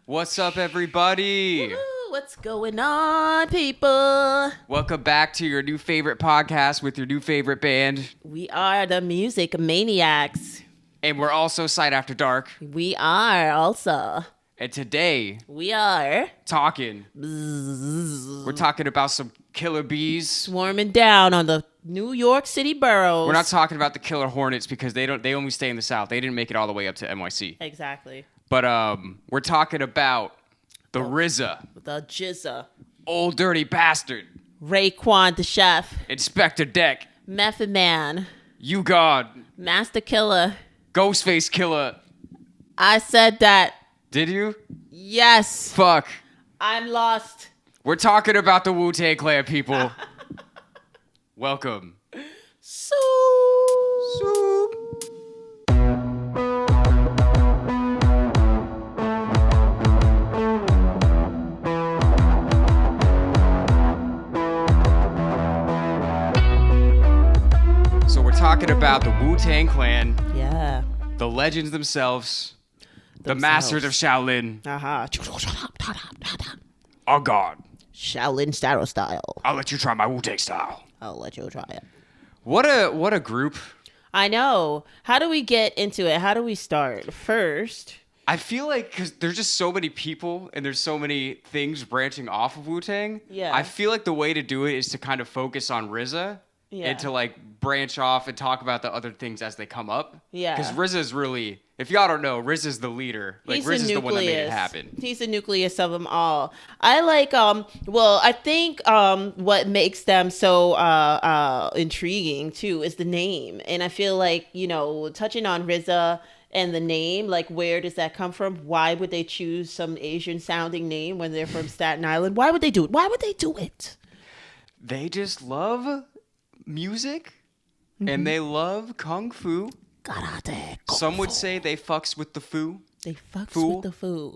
What's up, everybody? Woo-hoo, what's going on, people? Welcome back to your new favorite podcast with your new favorite band. We are the Music Maniacs. And we're also Sight After Dark. We are also. And today, We are talking. We're talking about some killer bees. swarming down on the New York City boroughs. We're not talking about the killer hornets because they only stay in the South. They didn't make it all the way up to NYC. Exactly. But we're talking about the RZA. The Jizza. Old Dirty Bastard. Raekwon the Chef. Instpectah Deck. Method Man. You God. Master Killer. Ghostface Killah. I said that. Did you? Yes. Fuck. I'm lost. We're talking about the Wu Tang Clan, people. Welcome. Soup. So we're talking about the Wu Tang Clan, Yeah. the legends themselves, the masters of Shaolin. Oh God, Shaolin style. I'll let you try my Wu Tang style. I'll let you try it. What a group. I know. How do we get into it? How do we start? First, I feel like because there's just so many people and there's so many things branching off of Wu Tang. Yeah. I feel like the way to do it is to kind of focus on RZA. Yeah. And to like branch off and talk about the other things as they come up. Yeah. Because RZA's really, if y'all don't know, RZA's the leader. Like RZA's the one that made it happen. He's the nucleus of them all. I like, I think what makes them so intriguing too is the name. And I feel like, touching on RZA and the name, like where does that come from? Why would they choose some Asian sounding name when they're from Staten Island? Why would they do it? Why would they do it? They just love music and they love kung fu. Karate. Some would say they fucks with the foo. They fucks Fool. with the foo.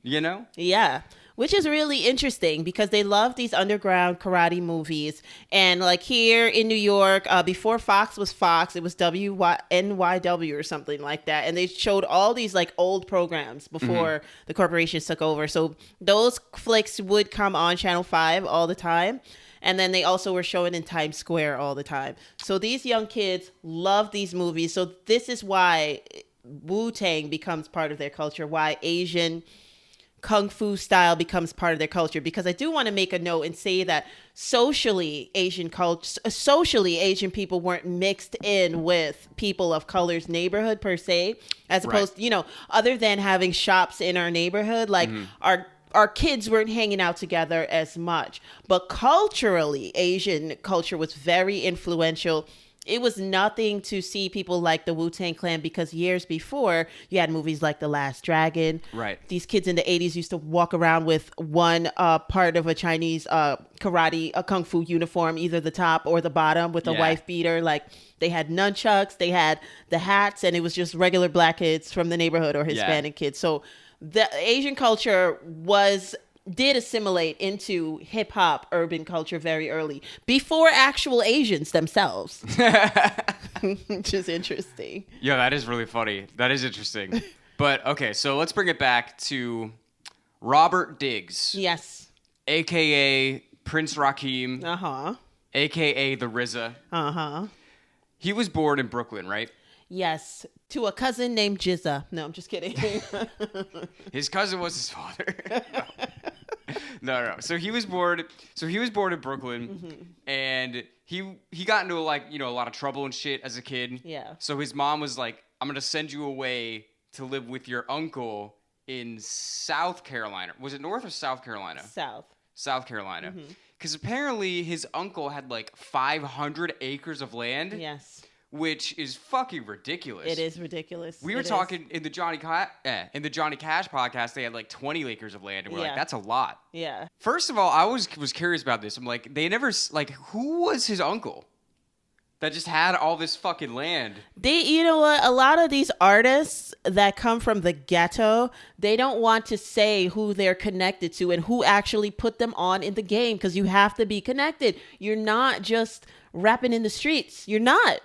You know? Yeah, which is really interesting because they love these underground karate movies. And like here in New York, before Fox was Fox, it was NYW or something like that. And they showed all these like old programs before the corporations took over. So those flicks would come on Channel 5 all the time. And then they also were showing in Times Square all the time. So these young kids love these movies. So this is why Wu-Tang becomes part of their culture, why Asian Kung Fu style becomes part of their culture. Because I do want to make a note and say that socially, Asian people weren't mixed in with people of color's neighborhood per se, as opposed, other than having shops in our neighborhood, like our kids weren't hanging out together as much. But culturally, Asian culture was very influential. It was nothing to see people like the Wu-Tang Clan because years before, you had movies like The Last Dragon. Right. These kids in the 80s used to walk around with one part of a Chinese karate, a kung fu uniform, either the top or the bottom with a wife beater. Like they had nunchucks, they had the hats, and it was just regular black kids from the neighborhood or Hispanic kids. So the Asian culture did assimilate into hip hop urban culture very early before actual Asians themselves, which is interesting. Yeah, that is really funny. That is interesting. But okay, so let's bring it back to Robert Diggs. Yes. AKA Prince Rakeem. Uh-huh. AKA the RZA. Uh-huh. He was born in Brooklyn, right? Yes. To a cousin named Jizza. No, I'm just kidding. His cousin was his father. No. So he was born in Brooklyn, and he got into a lot of trouble and shit as a kid. Yeah. So his mom was like, "I'm gonna send you away to live with your uncle in South Carolina." Was it North or South Carolina? South Carolina. Because apparently his uncle had like 500 acres of land. Yes. Which is fucking ridiculous. It is ridiculous. We were talking in the Johnny Cash podcast. They had like 20 acres of land, and we're like, that's a lot. Yeah. First of all, I was curious about this. I'm like, they never who was his uncle that just had all this fucking land? You know what? A lot of these artists that come from the ghetto, they don't want to say who they're connected to and who actually put them on in the game because you have to be connected. You're not just rapping in the streets. You're not.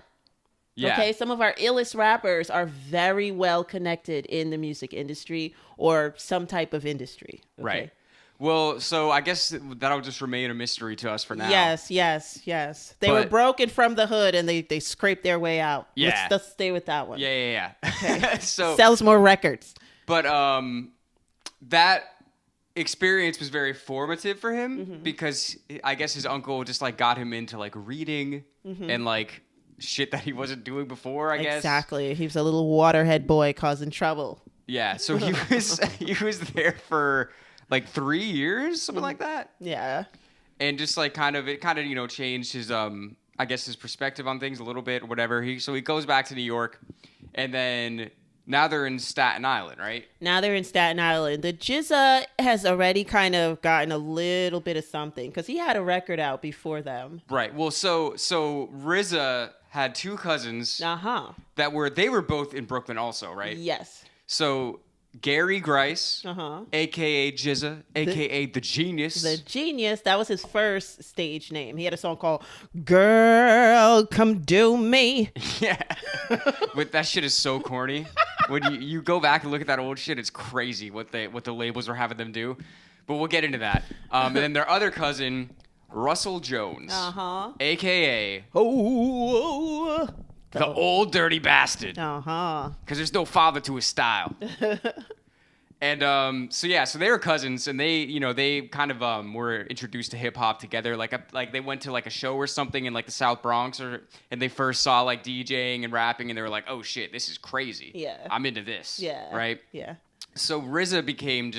Yeah. Okay, some of our illest rappers are very well connected in the music industry or some type of industry. Okay? Right. Well, so I guess that'll just remain a mystery to us for now. Yes. They were broken from the hood and they scraped their way out. Yeah. Let's stay with that one. Yeah. Okay. So sells more records. But that experience was very formative for him because I guess his uncle just like got him into like reading and like shit that he wasn't doing before, I guess. Exactly. He was a little waterhead boy causing trouble. Yeah. So he was there for like 3 years, something like that. Yeah. And just like it changed his I guess his perspective on things a little bit or whatever. So he goes back to New York and then now they're in Staten Island, right? Now they're in Staten Island. The GZA has already kind of gotten a little bit of something because he had a record out before them. Right. Well, so RZA had two cousins that were both in Brooklyn also, right? Yes. So Gary Grice, a.k.a. GZA, a.k.a. The Genius. The Genius, that was his first stage name. He had a song called Girl, Come Do Me. Yeah. But that shit is so corny. When you go back and look at that old shit, it's crazy what the labels were having them do. But we'll get into that. And then their other cousin, Russell Jones, a.k.a. The old dirty bastard. Because there's no father to his style. And so they were cousins, and they kind of were introduced to hip hop together. Like they went to like a show or something in like the South Bronx, and they first saw like DJing and rapping, and they were like, "Oh shit, this is crazy. Yeah, I'm into this." Yeah, right. Yeah. So RZA became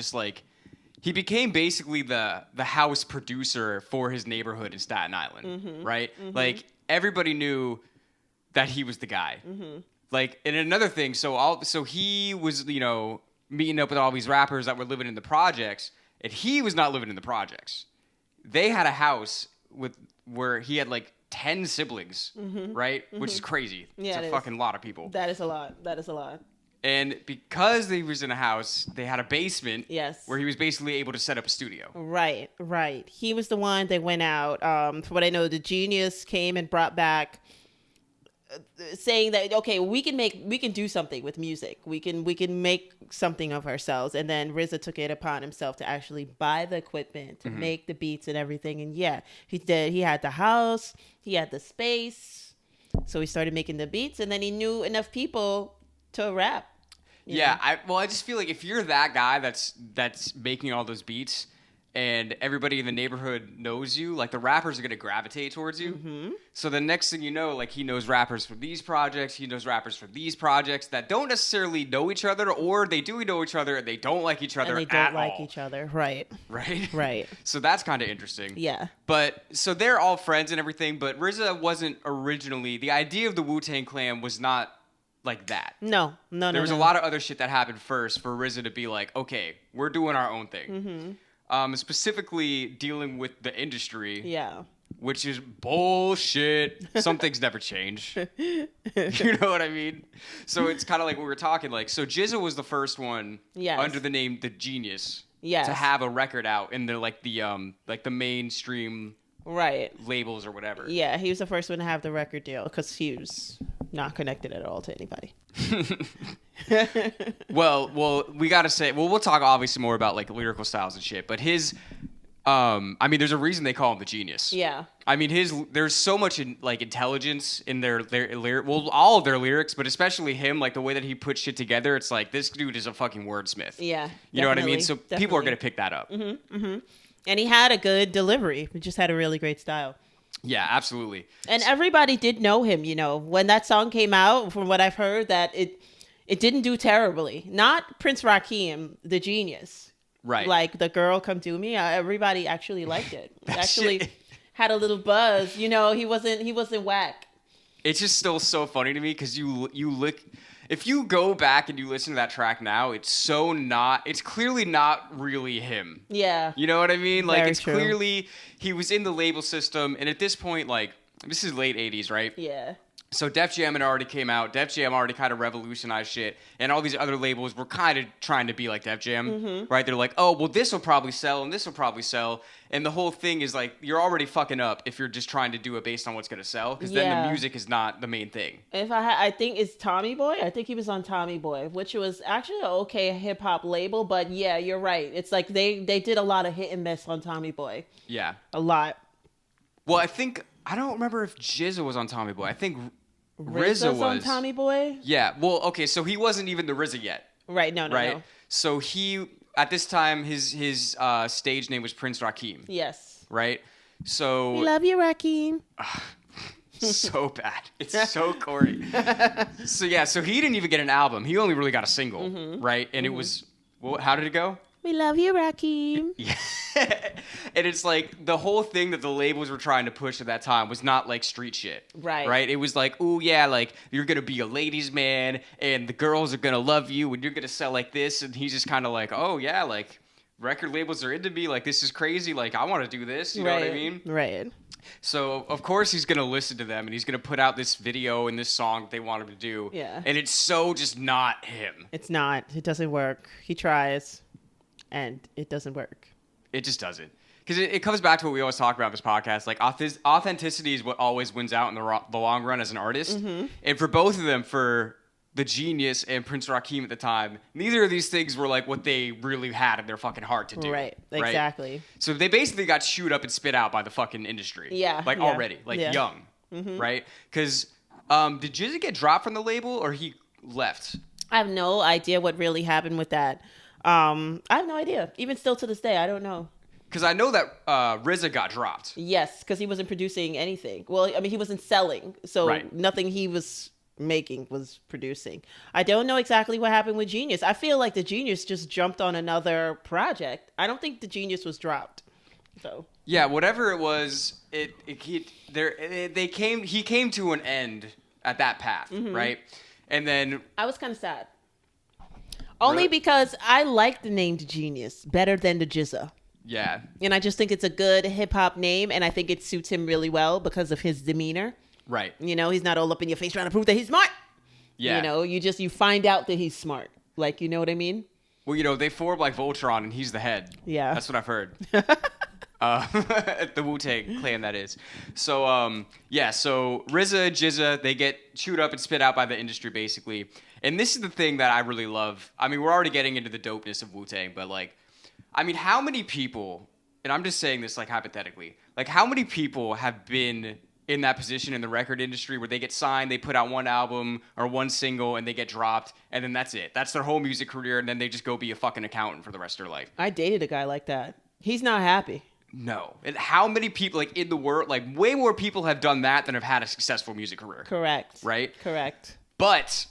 basically the house producer for his neighborhood in Staten Island, right? Like everybody knew that he was the guy. Like, and another thing, so he was, meeting up with all these rappers that were living in the projects, and he was not living in the projects. They had a house where he had like 10 siblings, right? Which is crazy. Yeah, it's a fucking lot of people. That is a lot. And because he was in a house, they had a basement where he was basically able to set up a studio. Right. He was the one that went out. From what I know, the Genius came and brought back saying that, okay, we can do something with music. We can make something of ourselves. And then RZA took it upon himself to actually buy the equipment to make the beats and everything. And yeah, he did. He had the house, he had the space. So he started making the beats, and then he knew enough people to rap. Yeah, I just feel like if you're that guy that's making all those beats and everybody in the neighborhood knows you, like the rappers are going to gravitate towards you. So the next thing you know, like he knows rappers from these projects, he knows rappers from these projects that don't necessarily know each other, or they do know each other and they don't like each other at all. And they don't like each other, right. Right. So that's kind of interesting. Yeah. But, so they're all friends and everything, but RZA wasn't originally, the idea of the Wu Tang Clan was not like that. No. There was a lot of other shit that happened first for RZA to be like, okay, we're doing our own thing. Specifically dealing with the industry. Yeah. Which is bullshit. Some things never change. You know what I mean? So it's kind of like what we were talking, like, so GZA was the first one under the name The Genius to have a record out in the mainstream labels or whatever. Yeah, he was the first one to have the record deal because he was not connected at all to anybody. well, we gotta say, we'll talk obviously more about like lyrical styles and shit, but his, there's a reason they call him the Genius. Yeah. I mean, there's so much intelligence in their all of their lyrics, but especially him, like the way that he puts shit together. It's like, this dude is a fucking wordsmith. Yeah. You know what I mean? So people are gonna pick that up. And he had a good delivery. He just had a really great style. Yeah, absolutely. And everybody did know him, when that song came out, from what I've heard, that it didn't do terribly. Not Prince Rakim, The Genius. Right. Like The Girl Come Do Me. Everybody actually liked it. It actually had a little buzz. He wasn't whack. It's just still so funny to me because you look, if you go back and you listen to that track now, it's clearly not really him. Yeah. You know what I mean? Like, Very it's true. Clearly he was in the label system, and at this point, like, this is late 80s, right? Yeah. So Def Jam had already came out. Def Jam already kind of revolutionized shit. And all these other labels were kind of trying to be like Def Jam, right? They're like, oh, well, this will probably sell and this will probably sell. And the whole thing is like, you're already fucking up if you're just trying to do it based on what's going to sell. Because then the music is not the main thing. I think it's Tommy Boy. I think he was on Tommy Boy, which was actually an okay hip hop label. But yeah, you're right. It's like they did a lot of hit and miss on Tommy Boy. Yeah. A lot. Well, I don't remember if Jizza was on Tommy Boy. I think RZA was on Tommy Boy. Yeah. Well, okay. So he wasn't even the RZA yet. Right. No. So he at this time his stage name was Prince Rakeem. Yes. Right. So we love you, Rakeem. So bad. It's so corny. So yeah. So he didn't even get an album. He only really got a single. Right. And it was how did it go? We love you, Rakeem. Yeah. And it's like the whole thing that the labels were trying to push at that time was not like street shit. Right. It was like, ooh, yeah, like you're going to be a ladies' man and the girls are going to love you and you're going to sell like this. And he's just kind of like, oh, yeah, like record labels are into me. Like, this is crazy. Like, I want to do this. You know what I mean? Right. So, of course, he's going to listen to them and he's going to put out this video and this song that they want him to do. Yeah. And it's so just not him. It's not. It doesn't work. He tries and it doesn't work. It just doesn't. Because it comes back to what we always talk about in this podcast. Like, authenticity is what always wins out in the long run as an artist. And for both of them, for The Genius and Prince Rakeem at the time, neither of these things were like what they really had in their fucking heart to do. Right, exactly. So they basically got chewed up and spit out by the fucking industry. Yeah. Like, already. Like, young. Right? Because did Jizzy get dropped from the label or he left? I have no idea what really happened with that. I have no idea. Even still to this day, I don't know. Because I know that RZA got dropped. Yes, because he wasn't producing anything. Well, I mean, he wasn't selling. So nothing he was making was producing. I don't know exactly what happened with Genius. I feel like the Genius just jumped on another project. I don't think the Genius was dropped. So yeah, whatever it was, he came to an end at that path, right? And then I was kind of sad. Only because I like the name Genius better than the Jizza. Yeah. And I just think it's a good hip hop name and I think it suits him really well because of his demeanor. Right. You know, he's not all up in your face trying to prove that he's smart. Yeah. You know, you find out that he's smart. Like, you know what I mean? Well, you know, they form like Voltron and he's the head. Yeah. That's what I've heard. The Wu Tang Clan, that is. So, so RZA, Jizza, they get chewed up and spit out by the industry, basically. And this is the thing that I really love. I mean, we're already getting into the dopeness of Wu-Tang, but, like, I mean, how many people, and I'm just saying this, like, hypothetically, like, how many people have been in that position in the record industry where they get signed, they put out one album or one single, and they get dropped, and then that's it. That's their whole music career, and then they just go be a fucking accountant for the rest of their life. I dated a guy like that. He's not happy. No. And how many people, like, in the world, like, way more people have done that than have had a successful music career. Correct. Right? Correct. But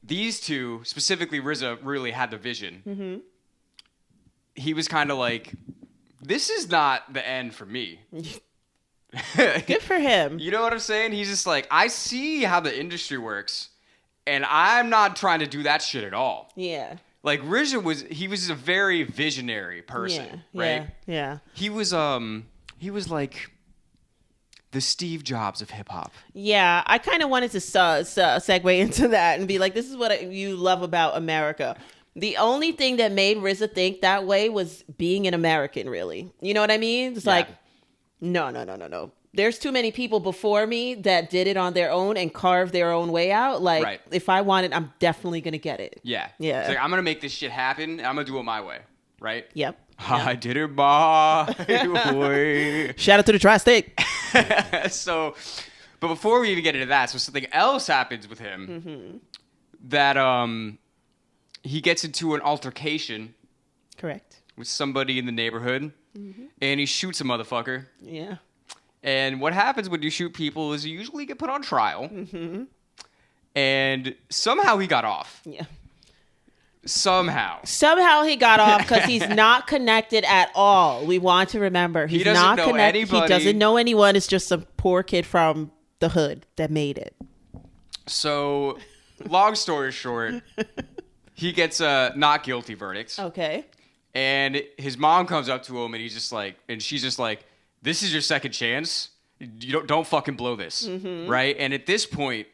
these two, specifically RZA, really had the vision. He was kind of like, this is not the end for me. Good for him. You know what I'm saying? He's just like, I see how the industry works, and I'm not trying to do that shit at all. Yeah. Like, RZA was a very visionary person, right? Yeah. He was like the Steve Jobs of hip hop. Yeah, I kind of wanted to segue into that and be like, this is what you love about America. The only thing that made RZA think that way was being an American, really. You know what I mean? It's like, no. There's too many people before me that did it on their own and carved their own way out. Like, if I want it, I'm definitely going to get it. Yeah. Yeah. It's like, I'm going to make this shit happen, and I'm going to do it my way, right? Yep. I did it my way. Shout out to the Tri-State. So, but before we even get into that, so something else happens with him that he gets into an altercation. Correct. With somebody in the neighborhood, and he shoots a motherfucker. Yeah. And what happens when you shoot people is you usually get put on trial. And somehow he got off. Yeah. Somehow he got off because he's not connected at all. We want to remember he's not connected. He doesn't know anyone. It's just some poor kid from the hood that made it. So, long story short, he gets a not guilty verdict. Okay. And his mom comes up to him and she's just like, this is your second chance. You don't fucking blow this, right? And at this point,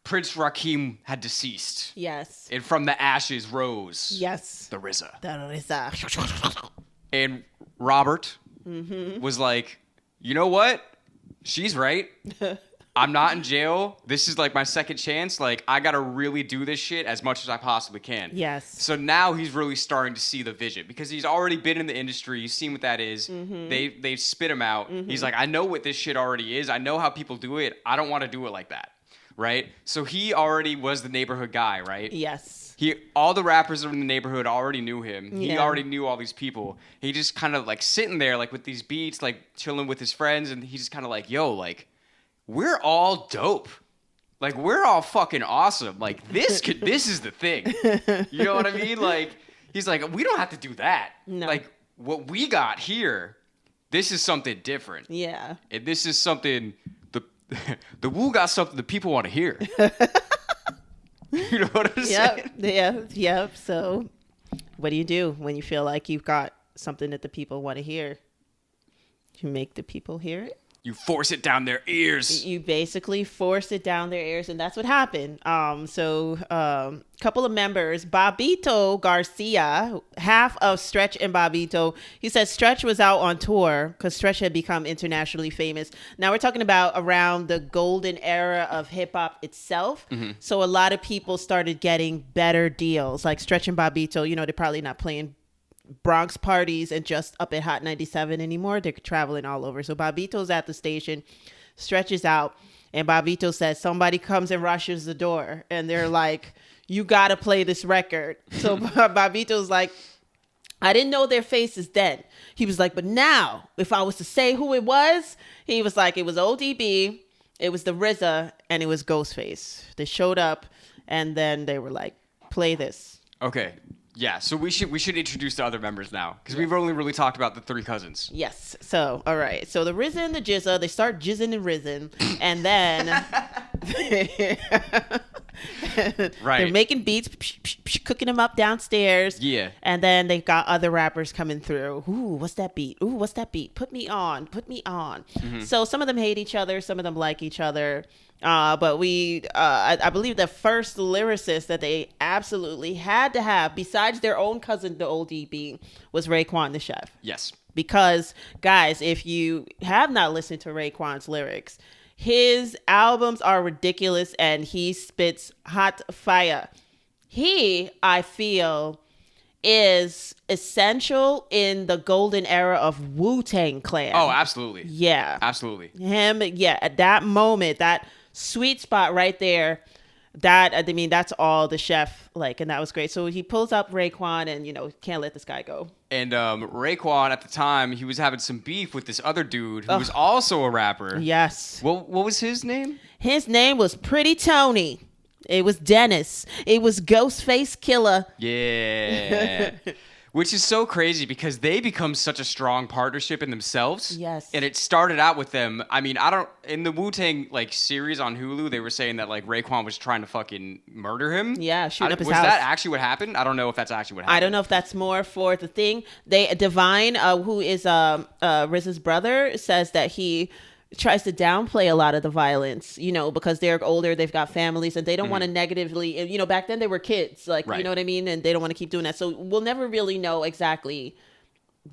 Prince Rakim had deceased. Yes. And from the ashes rose. Yes. The RZA. The RZA. And Robert was like, you know what? She's right. I'm not in jail. This is like my second chance. Like, I got to really do this shit as much as I possibly can. Yes. So now he's really starting to see the vision because he's already been in the industry. He's seen what that is. They spit him out. He's like, I know what this shit already is. I know how people do it. I don't want to do it like that. Right? So he already was the neighborhood guy, right? Yes. All the rappers in the neighborhood already knew him. Yeah. He already knew all these people. He just kind of like sitting there like with these beats, like chilling with his friends. And he's just kind of like, yo, like, we're all dope. Like, we're all fucking awesome. Like, this is the thing. You know what I mean? Like, he's like, we don't have to do that. No. Like, what we got here, this is something different. Yeah. And this is something, the Wu got something that people want to hear. You know what I'm saying? Yep. So, what do you do when you feel like you've got something that the people want to hear? You make the people hear it. You force it down their ears. You basically force it down their ears, and that's what happened. So a couple of members, Bobbito Garcia, half of Stretch and Bobbito, he said Stretch was out on tour because Stretch had become internationally famous. Now we're talking about around the golden era of hip-hop itself. So a lot of people started getting better deals. Like Stretch and Bobbito, you know, they're probably not playing Bronx parties and just up at Hot 97 anymore. They're traveling all over. So Bobbito's at the station, stretches out, and Bobbito says somebody comes and rushes the door, and they're like, you gotta play this record. So Bobbito's like, I didn't know their faces then. He was like, but now if I was to say who it was, he was like, it was ODB, it was the RZA, and it was Ghostface. They showed up, and then they were like, play this. Okay. Yeah, so we should introduce the other members now because we've only really talked about the three cousins. Yes. So, all right. So the RZA and the Jizza, they start jizzing and rizzing, and then they're making beats, cooking them up downstairs. Yeah. And then they got other rappers coming through. Ooh, what's that beat? Ooh, what's that beat? Put me on. So some of them hate each other. Some of them like each other. But I believe the first lyricist that they absolutely had to have, besides their own cousin, the old DB, was Raekwon the Chef. Yes. Because, guys, if you have not listened to Raekwon's lyrics, his albums are ridiculous and he spits hot fire. He, I feel, is essential in the golden era of Wu Tang Clan. Oh, absolutely. Yeah. Absolutely. Him, yeah, at that moment, that sweet spot right there, that's all the Chef like, and that was great. So he pulls up Raekwon and, can't let this guy go. And Raekwon at the time, he was having some beef with this other dude who was also a rapper. Yes. What was his name? His name was Pretty Tony. It was Dennis. It was Ghostface Killah. Yeah. Which is so crazy because they become such a strong partnership in themselves. Yes. And it started out with them. I mean, in the Wu-Tang series on Hulu, they were saying that Raekwon was trying to fucking murder him. Yeah, shooting up his house. Was that actually what happened? I don't know if that's actually what happened. I don't know if that's more for the thing. Divine, who is RZA's brother, says that he tries to downplay a lot of the violence, because they're older, they've got families, and they don't want to negatively, back then they were kids, right. You know what I mean? And they don't want to keep doing that. So we'll never really know exactly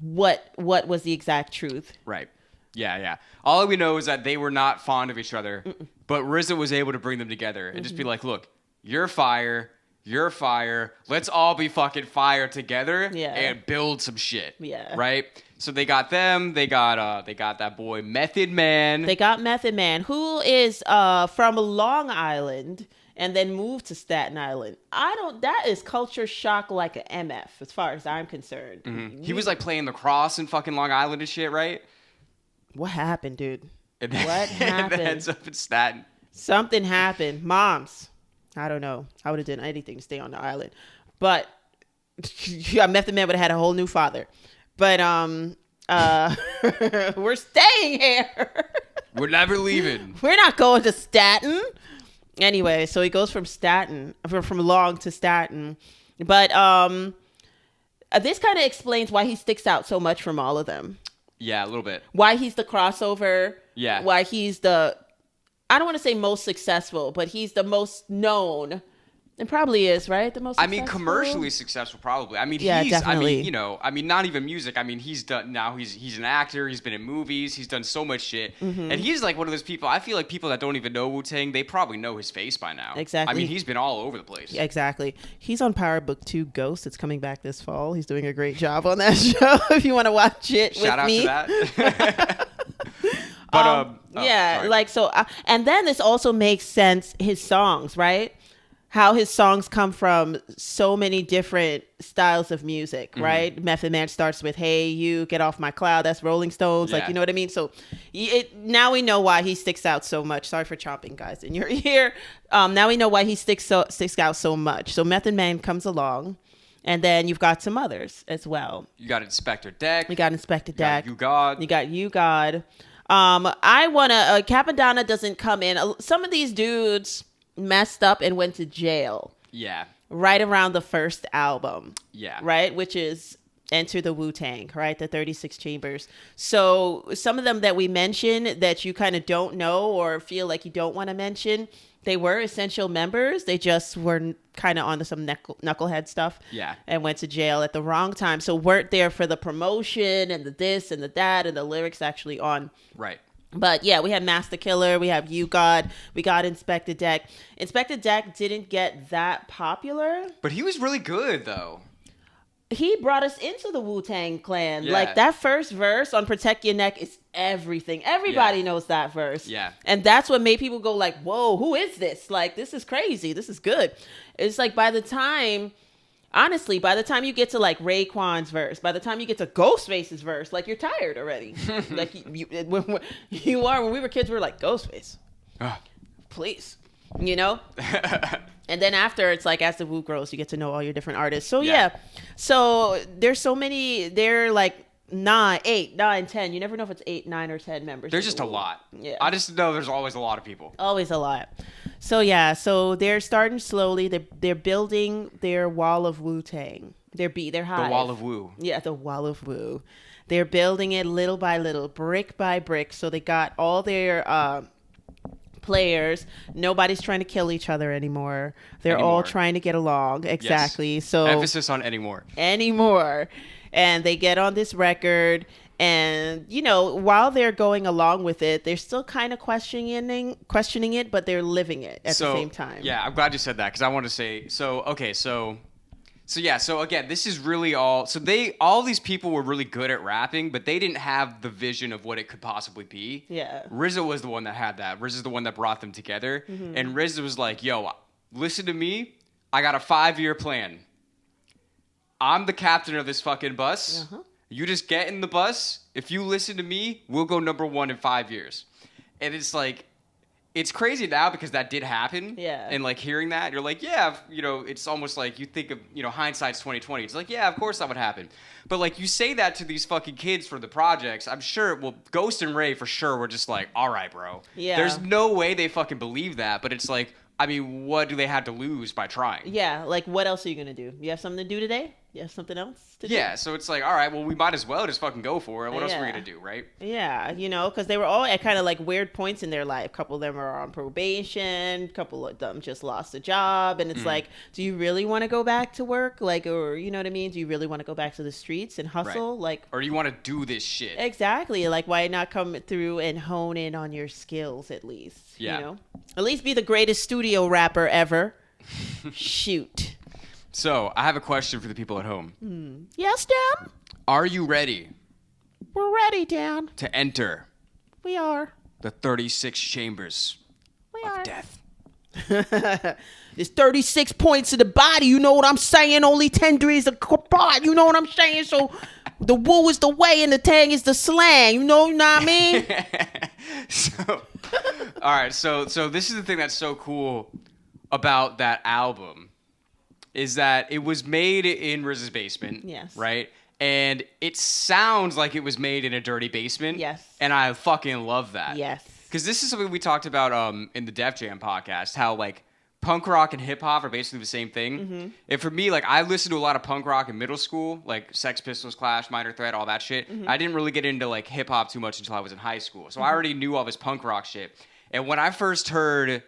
what was the exact truth. Right. Yeah. All we know is that they were not fond of each other, but RZA was able to bring them together and just be like, look, you're fire. Let's all be fucking fire together and build some shit. Yeah. Right? So they got them. They got that boy Method Man. They got Method Man, who is from Long Island and then moved to Staten Island. That is culture shock like an MF as far as I'm concerned. Mm-hmm. He was playing lacrosse in fucking Long Island and shit, right? What happened, dude? What happened? And then ends up in Staten. Something happened. Moms. I don't know. I would have done anything to stay on the island. But Method Man would have had a whole new father. But we're staying here. We're never leaving. We're not going to Staten. Anyway, so he goes from Long to Staten. But this kind of explains why he sticks out so much from all of them. Yeah, a little bit. Why he's the crossover Yeah. Why he's the, I don't want to say most successful, but he's the most known. It probably is, right? The most successful? I mean, commercially successful, probably. I mean, yeah, definitely. I mean, you know, I mean, not even music. I mean, he's done, now he's an actor. He's been in movies. He's done so much shit. And he's like one of those people, I feel like people that don't even know Wu-Tang, they probably know his face by now. Exactly. I mean, he's been all over the place. Exactly. He's on Power Book 2 Ghost. It's coming back this fall. He's doing a great job on that show if you want to watch it Shout out me. to that. But, yeah, sorry. like, so, and then this also makes sense, his songs, right? How his songs come from so many different styles of music, right? Method Man starts with, hey, you get off my cloud. That's Rolling Stones. Yeah. Like, you know what I mean? So now we know why he sticks out so much. Sorry for chomping, guys, in your ear. Now we know why he sticks out so much. So Method Man comes along. And then you've got some others as well. You got Instpectah Deck. We got Instpectah Deck. You got You got You God. I want to, Cappadonna doesn't come in. Some of these dudes messed up and went to jail. Yeah. Right around the first album. Yeah. Right? Which is Enter the Wu-Tang, right? The 36 Chambers. So some of them that we mentioned that you kind of don't know or feel like you don't want to mention, they were essential members. They just were kind of on some knucklehead stuff. Yeah. And went to jail at the wrong time. So weren't there for the promotion and the this and the that and the lyrics actually on. Right. But yeah, we had Master Killer, we have You God, we got Instpectah Deck. Instpectah Deck didn't get that popular. But he was really good, though. He brought us into the Wu-Tang Clan. Yeah. Like, that first verse on Protect Your Neck is everything. Everybody knows that verse. Yeah. And that's what made people go like, whoa, who is this? Like, this is crazy. This is good. It's like by the time you get to like Raekwon's verse, by the time you get to Ghostface's verse, like, you're tired already. Like, when we were kids, we were like, Ghostface, please, you know? And then after, it's like, as the Wu grows, you get to know all your different artists. So yeah. So there's so many, they're like 9, 8, 9, 10. You never know if it's 8, 9, or 10 members. There's just a lot. Yeah. I just know there's always a lot of people. Always a lot. So yeah, so they're starting slowly. They're building their wall of Wu-Tang. Their hive. The wall of Wu. Yeah, the wall of Wu. They're building it little by little, brick by brick. So they got all their players. Nobody's trying to kill each other anymore. They're all trying to get along. Exactly. Yes. So emphasis on anymore. And they get on this record. And, you know, while they're going along with it, they're still kind of questioning it, but they're living it at the same time. Yeah, I'm glad you said that, because I want to say, so again, this is really all these people were really good at rapping, but they didn't have the vision of what it could possibly be. Yeah. RZA was the one that had that. RZA's the one that brought them together. Mm-hmm. And RZA was like, yo, listen to me. I got a 5-year plan. I'm the captain of this fucking bus. Uh-huh. You just get in the bus. If you listen to me, we'll go number 1 in 5 years. And it's like, it's crazy now because that did happen. Yeah. And like hearing that, you're like, yeah, you know, it's almost like you think of, you know, hindsight's 2020. It's like, yeah, of course that would happen. But like you say that to these fucking kids for the projects, I'm sure, well, Ghost and Ray for sure were just like, all right, bro. Yeah. There's no way they fucking believe that. But it's like, I mean, what do they have to lose by trying? Yeah, like what else are you going to do? You have something to do today? You have something else to do? Yeah, so it's like, all right, well, we might as well just fucking go for it. What else are we going to do, right? Yeah, you know, because they were all at kind of like weird points in their life. A couple of them are on probation. A couple of them just lost a job. And it's like, do you really want to go back to work? Like, or, you know what I mean? Do you really want to go back to the streets and hustle? Right. Like, or do you want to do this shit? Exactly. Like, why not come through and hone in on your skills at least? Yeah. You know? At least be the greatest studio rapper ever. Shoot. So, I have a question for the people at home. Yes, Dan? Are you ready? We're ready, Dan. To enter. We are. The 36 chambers of death. There's 36 points in the body. You know what I'm saying? Only 10 degrees apart. You know what I'm saying? So, the woo is the way and the tang is the slang. You know what I mean? All right. So this is the thing that's so cool about that album. Is that it was made in RZA's basement. Yes. Right? And it sounds like it was made in a dirty basement. Yes. And I fucking love that. Yes. Because this is something we talked about in the Def Jam podcast, how, like, punk rock and hip hop are basically the same thing. And for me, like, I listened to a lot of punk rock in middle school, like Sex Pistols, Clash, Minor Threat, all that shit. I didn't really get into like hip hop too much until I was in high school. So I already knew all this punk rock shit. And when I first heard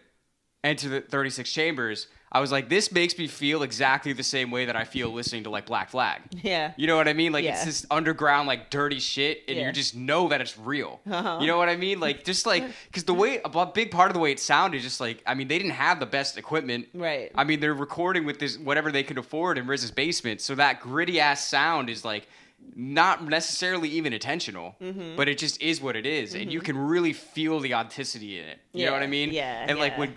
Enter the 36 Chambers, I was like, this makes me feel exactly the same way that I feel listening to like Black Flag. Yeah. You know what I mean? Like it's this underground, like dirty shit, and you just know that it's real. You know what I mean? Like just like, because the way, a big part of the way it sounded, just like, I mean, they didn't have the best equipment. Right. I mean, they're recording with this, whatever they could afford in Riz's basement. So that gritty ass sound is like, not necessarily even intentional, but it just is what it is. And you can really feel the authenticity in it. You know what I mean? Yeah. And like when,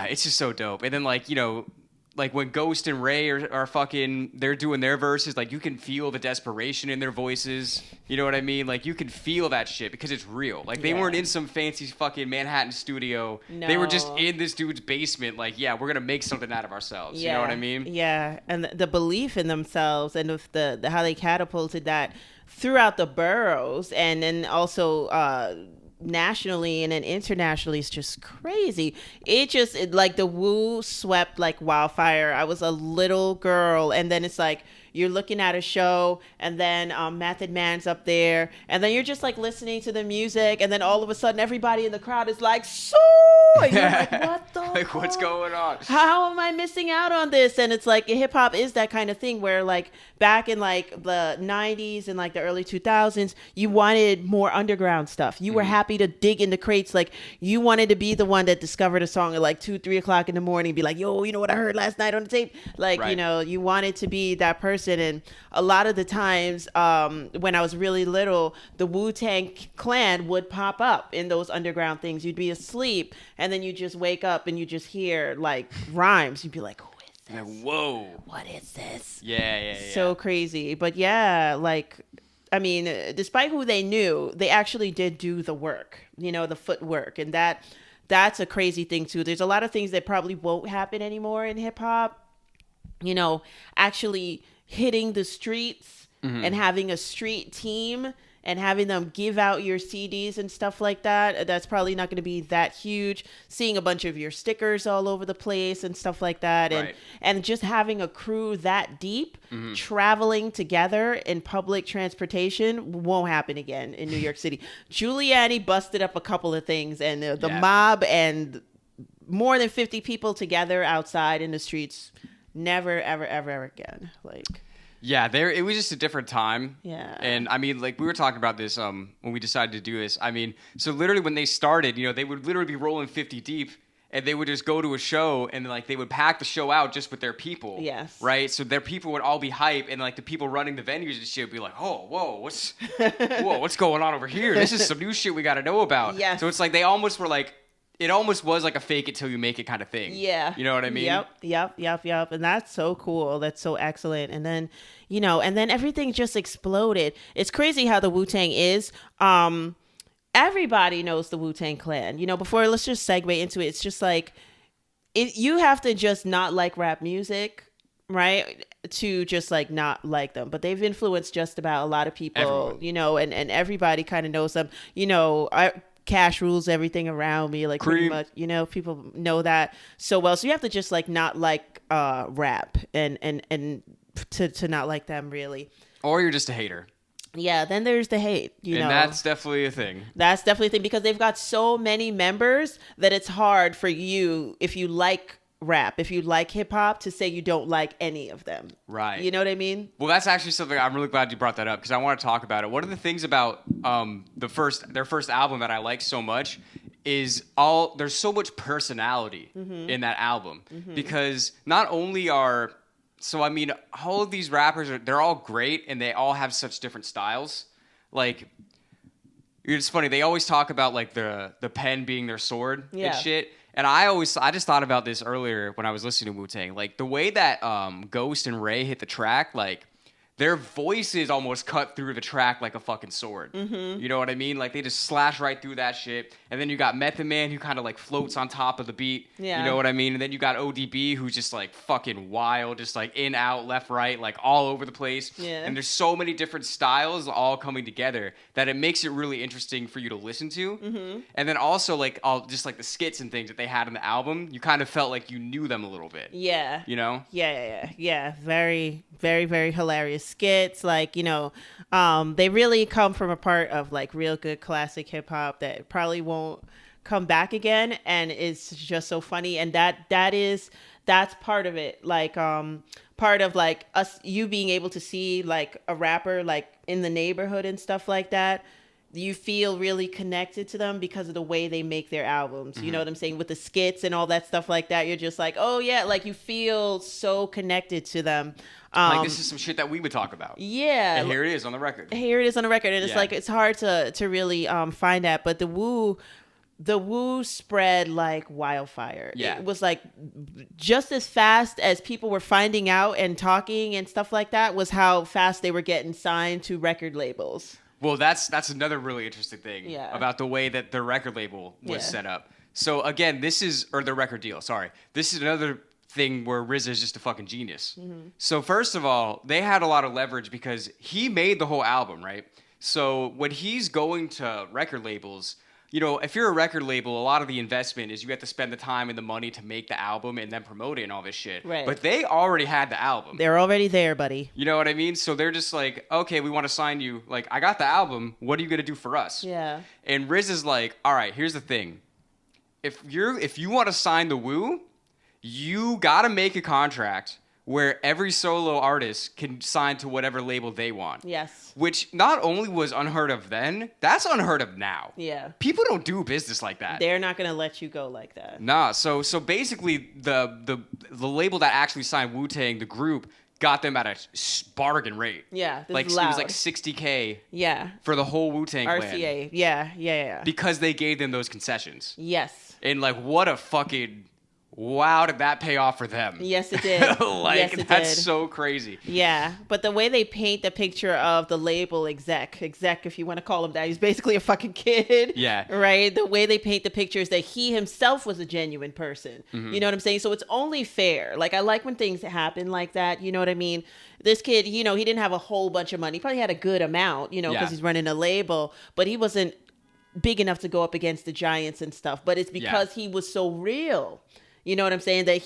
it's just so dope. And then like, you know, like when Ghost and Ray are fucking, they're doing their verses, like you can feel the desperation in their voices. You know what I mean? Like you can feel that shit because it's real. Like they weren't in some fancy fucking Manhattan studio. No. They were just in this dude's basement. Like, yeah, we're going to make something out of ourselves. You know what I mean? Yeah. And the belief in themselves and with the how they catapulted that throughout the boroughs and then also, nationally and then internationally is just crazy. It like the Wu swept like wildfire. I was a little girl and then it's like you're looking at a show and then Method Man's up there and then you're just like listening to the music and then all of a sudden everybody in the crowd is like so and you're like what the like what's going on? How am I missing out on this? And it's like hip hop is that kind of thing where like back in like the 90s and like the early 2000s you wanted more underground stuff. You were happy to dig into crates. Like you wanted to be the one that discovered a song at like 2-3 o'clock in the morning, be like, yo, you know what I heard last night on the tape? Like, you know, you wanted to be that person. And a lot of the times when I was really little, the Wu Tang Clan would pop up in those underground things. You'd be asleep and then you just wake up and you just hear like rhymes. You'd be like, who is this? Whoa. What is this? Yeah. So crazy. But yeah, like, I mean, despite who they knew, they actually did do the work, you know, the footwork. And that's a crazy thing too. There's a lot of things that probably won't happen anymore in hip hop. You know, actually hitting the streets and having a street team and having them give out your CDs and stuff like that. That's probably not going to be that huge. Seeing a bunch of your stickers all over the place and stuff like that. And just having a crew that deep traveling together in public transportation won't happen again in New York City. Giuliani busted up a couple of things and the mob and more than 50 people together outside in the streets. Never, ever again. Like, yeah, it was just a different time. Yeah. And I mean, like we were talking about this when we decided to do this. I mean, so literally when they started, you know, they would literally be rolling 50 deep and they would just go to a show and like they would pack the show out just with their people. Yes. Right? So their people would all be hype and like the people running the venues and shit would be like, oh, what's going on over here? This is some new shit we got to know about. Yes. So it's like they almost were like, it almost was like a fake it till you make it kind of thing. Yeah. You know what I mean? Yep. And that's so cool. That's so excellent. And then, you know, and then everything just exploded. It's crazy how the Wu-Tang is. Everybody knows the Wu-Tang Clan. You know, let's just segue into it. It's just like, you have to just not like rap music, right? To just like not like them. But they've influenced just about a lot of people, everyone. You know, and everybody kind of knows them. You know, Cash rules everything around me, like pretty much, you know, people know that so well. So you have to just like not like rap and to not like them really. Or you're just a hater. Yeah, then there's the hate, you know. And that's definitely a thing. That's definitely a thing because they've got so many members that it's hard for you, if you like rap, if you like hip hop, to say you don't like any of them. Right. You know what I mean? Well, that's actually something I'm really glad you brought that up because I want to talk about it. One of the things about their first album that I like so much is there's so much personality in that album because not only all of these rappers they're all great and they all have such different styles. Like, it's funny, they always talk about like the pen being their sword and shit. And I just thought about this earlier when I was listening to Wu-Tang. Like, the way that Ghost and Ray hit the track, like, their voices almost cut through the track like a fucking sword. You know what I mean? Like, they just slash right through that shit. And then you got Method Man, who kind of like floats on top of the beat. You know what I mean? And then you got ODB, who's just like fucking wild, just like in, out, left, right, like all over the place. And there's so many different styles all coming together that it makes it really interesting for you to listen to. And then also like all just like the skits and things that they had in the album, you kind of felt like you knew them a little bit. You know? Yeah. Very, very, very hilarious skits. Like, you know, they really come from a part of like real good classic hip hop that probably won't come back again, and it's just so funny. And that's part of it. Like part of like you being able to see like a rapper like in the neighborhood and stuff like that. You feel really connected to them because of the way they make their albums. You know what I'm saying? With the skits and all that stuff like that, you're just like, oh yeah, like you feel so connected to them. Like, this is some shit that we would talk about. And here it is on the record. And it's like, it's hard to really find that. But the Wu spread like wildfire. It was like just as fast as people were finding out and talking and stuff like that was how fast they were getting signed to record labels. Well, that's another really interesting thing about the way that the record label was set up. So again, the record deal, sorry. This is another thing where RZA is just a fucking genius. So first of all, they had a lot of leverage because he made the whole album, right? So when he's going to record labels, you know, if you're a record label, a lot of the investment is you have to spend the time and the money to make the album and then promote it and all this shit. But they already had the album. They're already there, buddy. You know what I mean? So they're just like, okay, we want to sign you. Like, I got the album. What are you going to do for us? And Riz is like, all right, here's the thing. If you want to sign the Wu, you got to make a contract where every solo artist can sign to whatever label they want. Which not only was unheard of then, that's unheard of now. People don't do business like that. They're not gonna let you go like that. Nah. So basically, the label that actually signed Wu-Tang, the group, got them at a bargain rate. Like it was like $60K. For the whole Wu-Tang Clan. RCA. Yeah. Because they gave them those concessions. And like, what a fucking... Wow, did that pay off for them? Yes, it did. That's so crazy. But the way they paint the picture of the label exec, if you want to call him that, he's basically a fucking kid. Right? The way they paint the picture is that he himself was a genuine person. You know what I'm saying? So it's only fair. Like, I like when things happen like that. You know what I mean? This kid, you know, he didn't have a whole bunch of money. He probably had a good amount, you know, because he's running a label. But he wasn't big enough to go up against the giants and stuff. But it's because he was so real. You know what I'm saying? That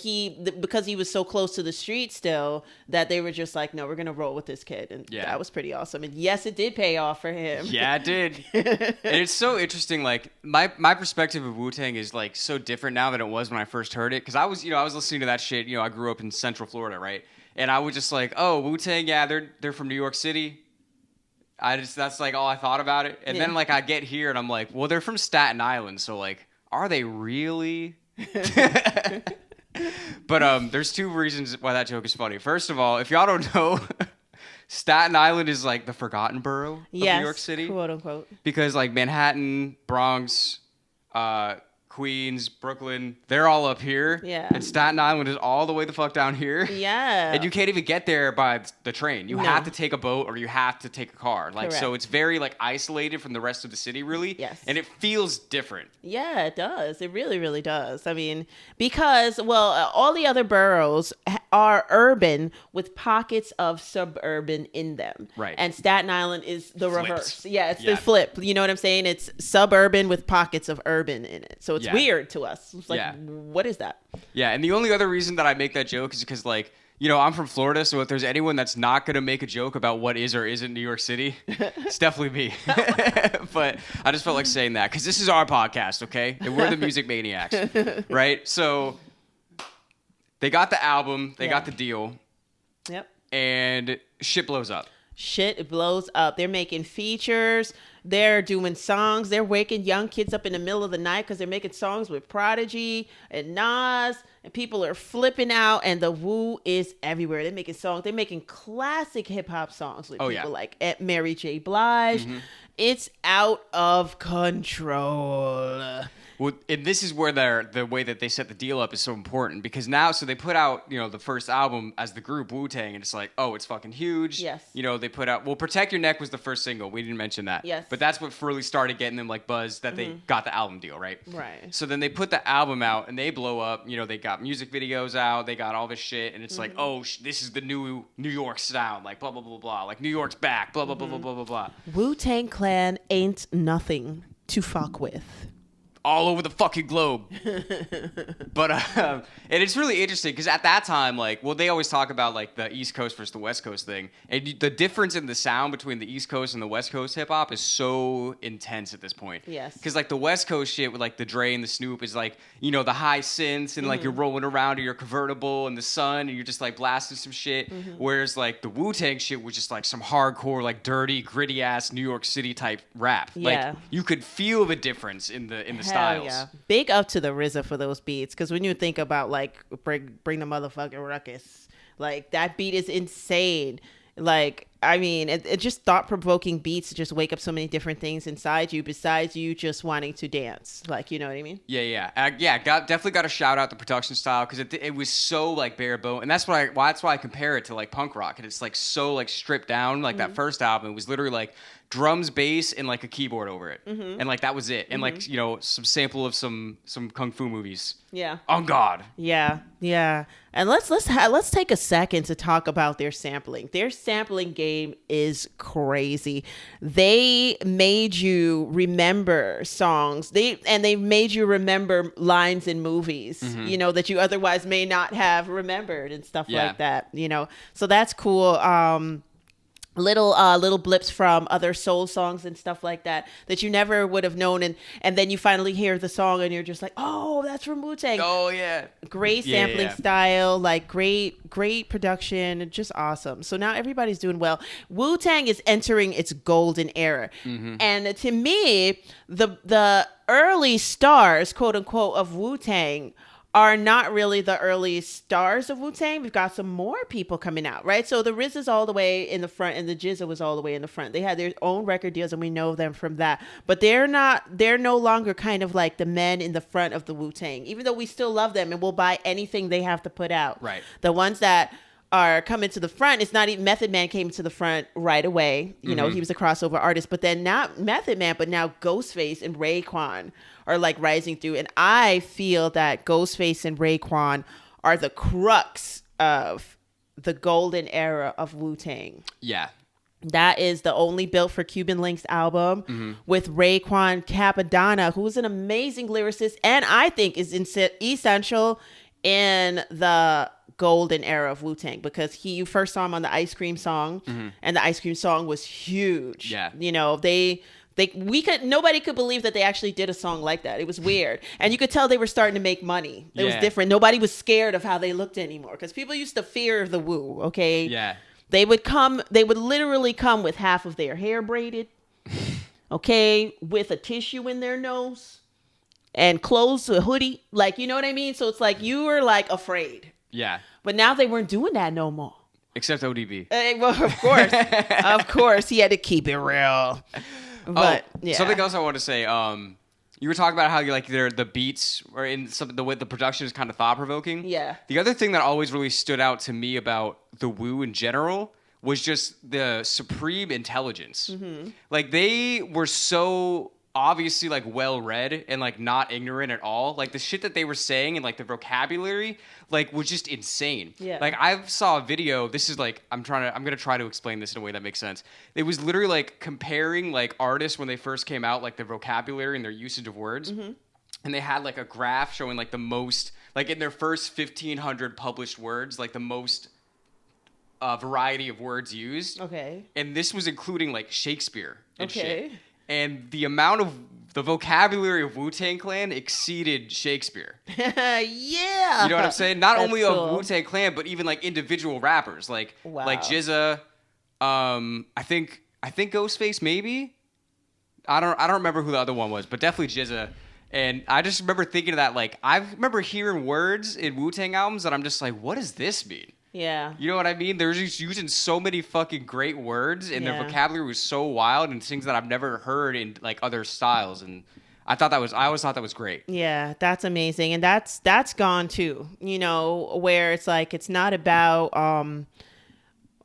because he was so close to the street still, that they were just like, no, we're going to roll with this kid. And that was pretty awesome. And yes, it did pay off for him. Yeah, it did. And it's so interesting. Like, my perspective of Wu-Tang is like so different now than it was when I first heard it. Because I was listening to that shit. You know, I grew up in Central Florida, right? And I was just like, oh, Wu-Tang, they're from New York City. That's like all I thought about it. And then like I get here and I'm like, well, they're from Staten Island. So like, are they really... But there's two reasons why that joke is funny. First of all, if y'all don't know, Staten Island is like the forgotten borough of New York City, quote unquote, because like Manhattan, Bronx, Queens, Brooklyn, they're all up here. And Staten Island is all the way the fuck down here. And you can't even get there by the train. You have to take a boat or you have to take a car. Like, so it's very like isolated from the rest of the city, really. And it feels different. Yeah, it does. It really, really does. I mean, because, well, all the other boroughs are urban with pockets of suburban in them. And Staten Island is the reverse. It's the flip. You know what I'm saying? It's suburban with pockets of urban in it. So it's weird to us. It's like, what is that? And the only other reason that I make that joke is because, like, you know, I'm from Florida, so if there's anyone that's not going to make a joke about what is or isn't New York City, it's definitely me. But I just felt like saying that because this is our podcast, okay? And we're the Music Maniacs, right? So they got the album, they got the deal, and shit blows up. Shit blows up. They're making features. They're doing songs. They're waking young kids up in the middle of the night because they're making songs with Prodigy and Nas. And people are flipping out. And the Wu is everywhere. They're making songs. They're making classic hip-hop songs with people like Mary J. Blige. It's out of control. Well, and this is where the way that they set the deal up is so important because now, so they put out, the first album as the group Wu-Tang, and it's like, oh, it's fucking huge. Yes. They put out, well, Protect Your Neck was the first single. We didn't mention that. Yes. But that's what really started getting them like buzz that they got the album deal, right? Right. So then they put the album out and they blow up. They got music videos out. They got all this shit, and it's like, oh, this is the new New York sound, like blah blah blah blah, like New York's back, blah blah blah blah blah blah blah. Wu Tang Clan ain't nothing to fuck with. All over the fucking globe. But and it's really interesting because at that time, they always talk about like the East Coast versus the West Coast thing, and the difference in the sound between the East Coast and the West Coast hip hop is so intense at this point. Yes. Because like the West Coast shit with like the Dre and the Snoop is like the high synths and like you're rolling around in your convertible in the sun and you're just like blasting some shit. Whereas like the Wu-Tang shit was just like some hardcore like dirty gritty ass New York City type rap. Yeah. Like you could feel the difference in the styles. Yeah. Big up to the RZA for those beats, because when you think about like bring the motherfucking ruckus, like that beat is insane. Like, I mean, it just thought-provoking beats to just wake up so many different things inside you besides you just wanting to dance. Like, you know what I mean? Yeah. Definitely got to shout out the production style because it was so like bare bone, and that's why I compare it to like punk rock, and it's like so like stripped down. Like that first album, it was literally like drums, bass, and like a keyboard over it, and like that was it, and like some sample of some kung fu movies. Yeah. On God. Yeah. And let's take a second to talk about their sampling. Their sampling game is crazy. They made you remember songs. They made you remember lines in movies, that you otherwise may not have remembered and stuff like that, So that's cool. Little blips from other soul songs and stuff like that you never would have known, and then you finally hear the song and you're just like, oh, that's from Wu-Tang. Oh yeah, great sampling style, like great production, just awesome. So now everybody's doing well. Wu-Tang is entering its golden era, and to me, the early stars, quote unquote, of Wu-Tang are not really the early stars of Wu-Tang. We've got some more people coming out, right? So the RZA's all the way in the front and the GZA was all the way in the front. They had their own record deals and we know them from that. But they're no longer kind of like the men in the front of the Wu-Tang, even though we still love them and we'll buy anything they have to put out. Right. The ones that are coming to the front, it's not even Method Man came to the front right away. He was a crossover artist, but then not Method Man, but now Ghostface and Raekwon are like rising through. And I feel that Ghostface and Raekwon are the crux of the golden era of Wu-Tang. Yeah. That is the Only Built for Cuban Links album with Raekwon Cappadonna, who's an amazing lyricist and I think is essential in the golden era of Wu-Tang, because you first saw him on the Ice Cream song, and the Ice Cream song was huge. Yeah. Nobody could believe that they actually did a song like that. It was weird. And you could tell they were starting to make money. It was different. Nobody was scared of how they looked anymore, because people used to fear the Wu, okay? Yeah. They would literally come with half of their hair braided, okay, with a tissue in their nose and clothes, a hoodie. Like, you know what I mean? So it's like you were like afraid. Yeah. But now they weren't doing that no more. Except ODB. Well, of course. Of course. He had to keep it real. But, something else I want to say. You were talking about how the beats or in the way the production is kind of thought provoking. Yeah. The other thing that always really stood out to me about the Wu in general was just the supreme intelligence. Like they were so obviously like well read and like not ignorant at all. Like the shit that they were saying and like the vocabulary like was just insane. Yeah. Like I saw a video. This is like I'm gonna try to explain this in a way that makes sense. It was literally like comparing like artists when they first came out, like their vocabulary and their usage of words. And they had like a graph showing like the most, like in their first 1,500 published words, like the most variety of words used. Okay. And this was including like Shakespeare and Okay. shit. And the amount of the vocabulary of Wu-Tang Clan exceeded Shakespeare. Yeah. You know what I'm saying? Not That's only cool. of Wu-Tang Clan, but even like individual rappers, like GZA. I think Ghostface maybe. I don't remember who the other one was, but definitely GZA. And I just remember thinking of that. Like I remember hearing words in Wu-Tang albums that I'm just like, what does this mean? Yeah. You know what I mean? They're just using so many fucking great words, and their vocabulary was so wild and things that I've never heard in like other styles. And I always thought that was great. Yeah, that's amazing. And that's gone too, you know, where it's like, it's not about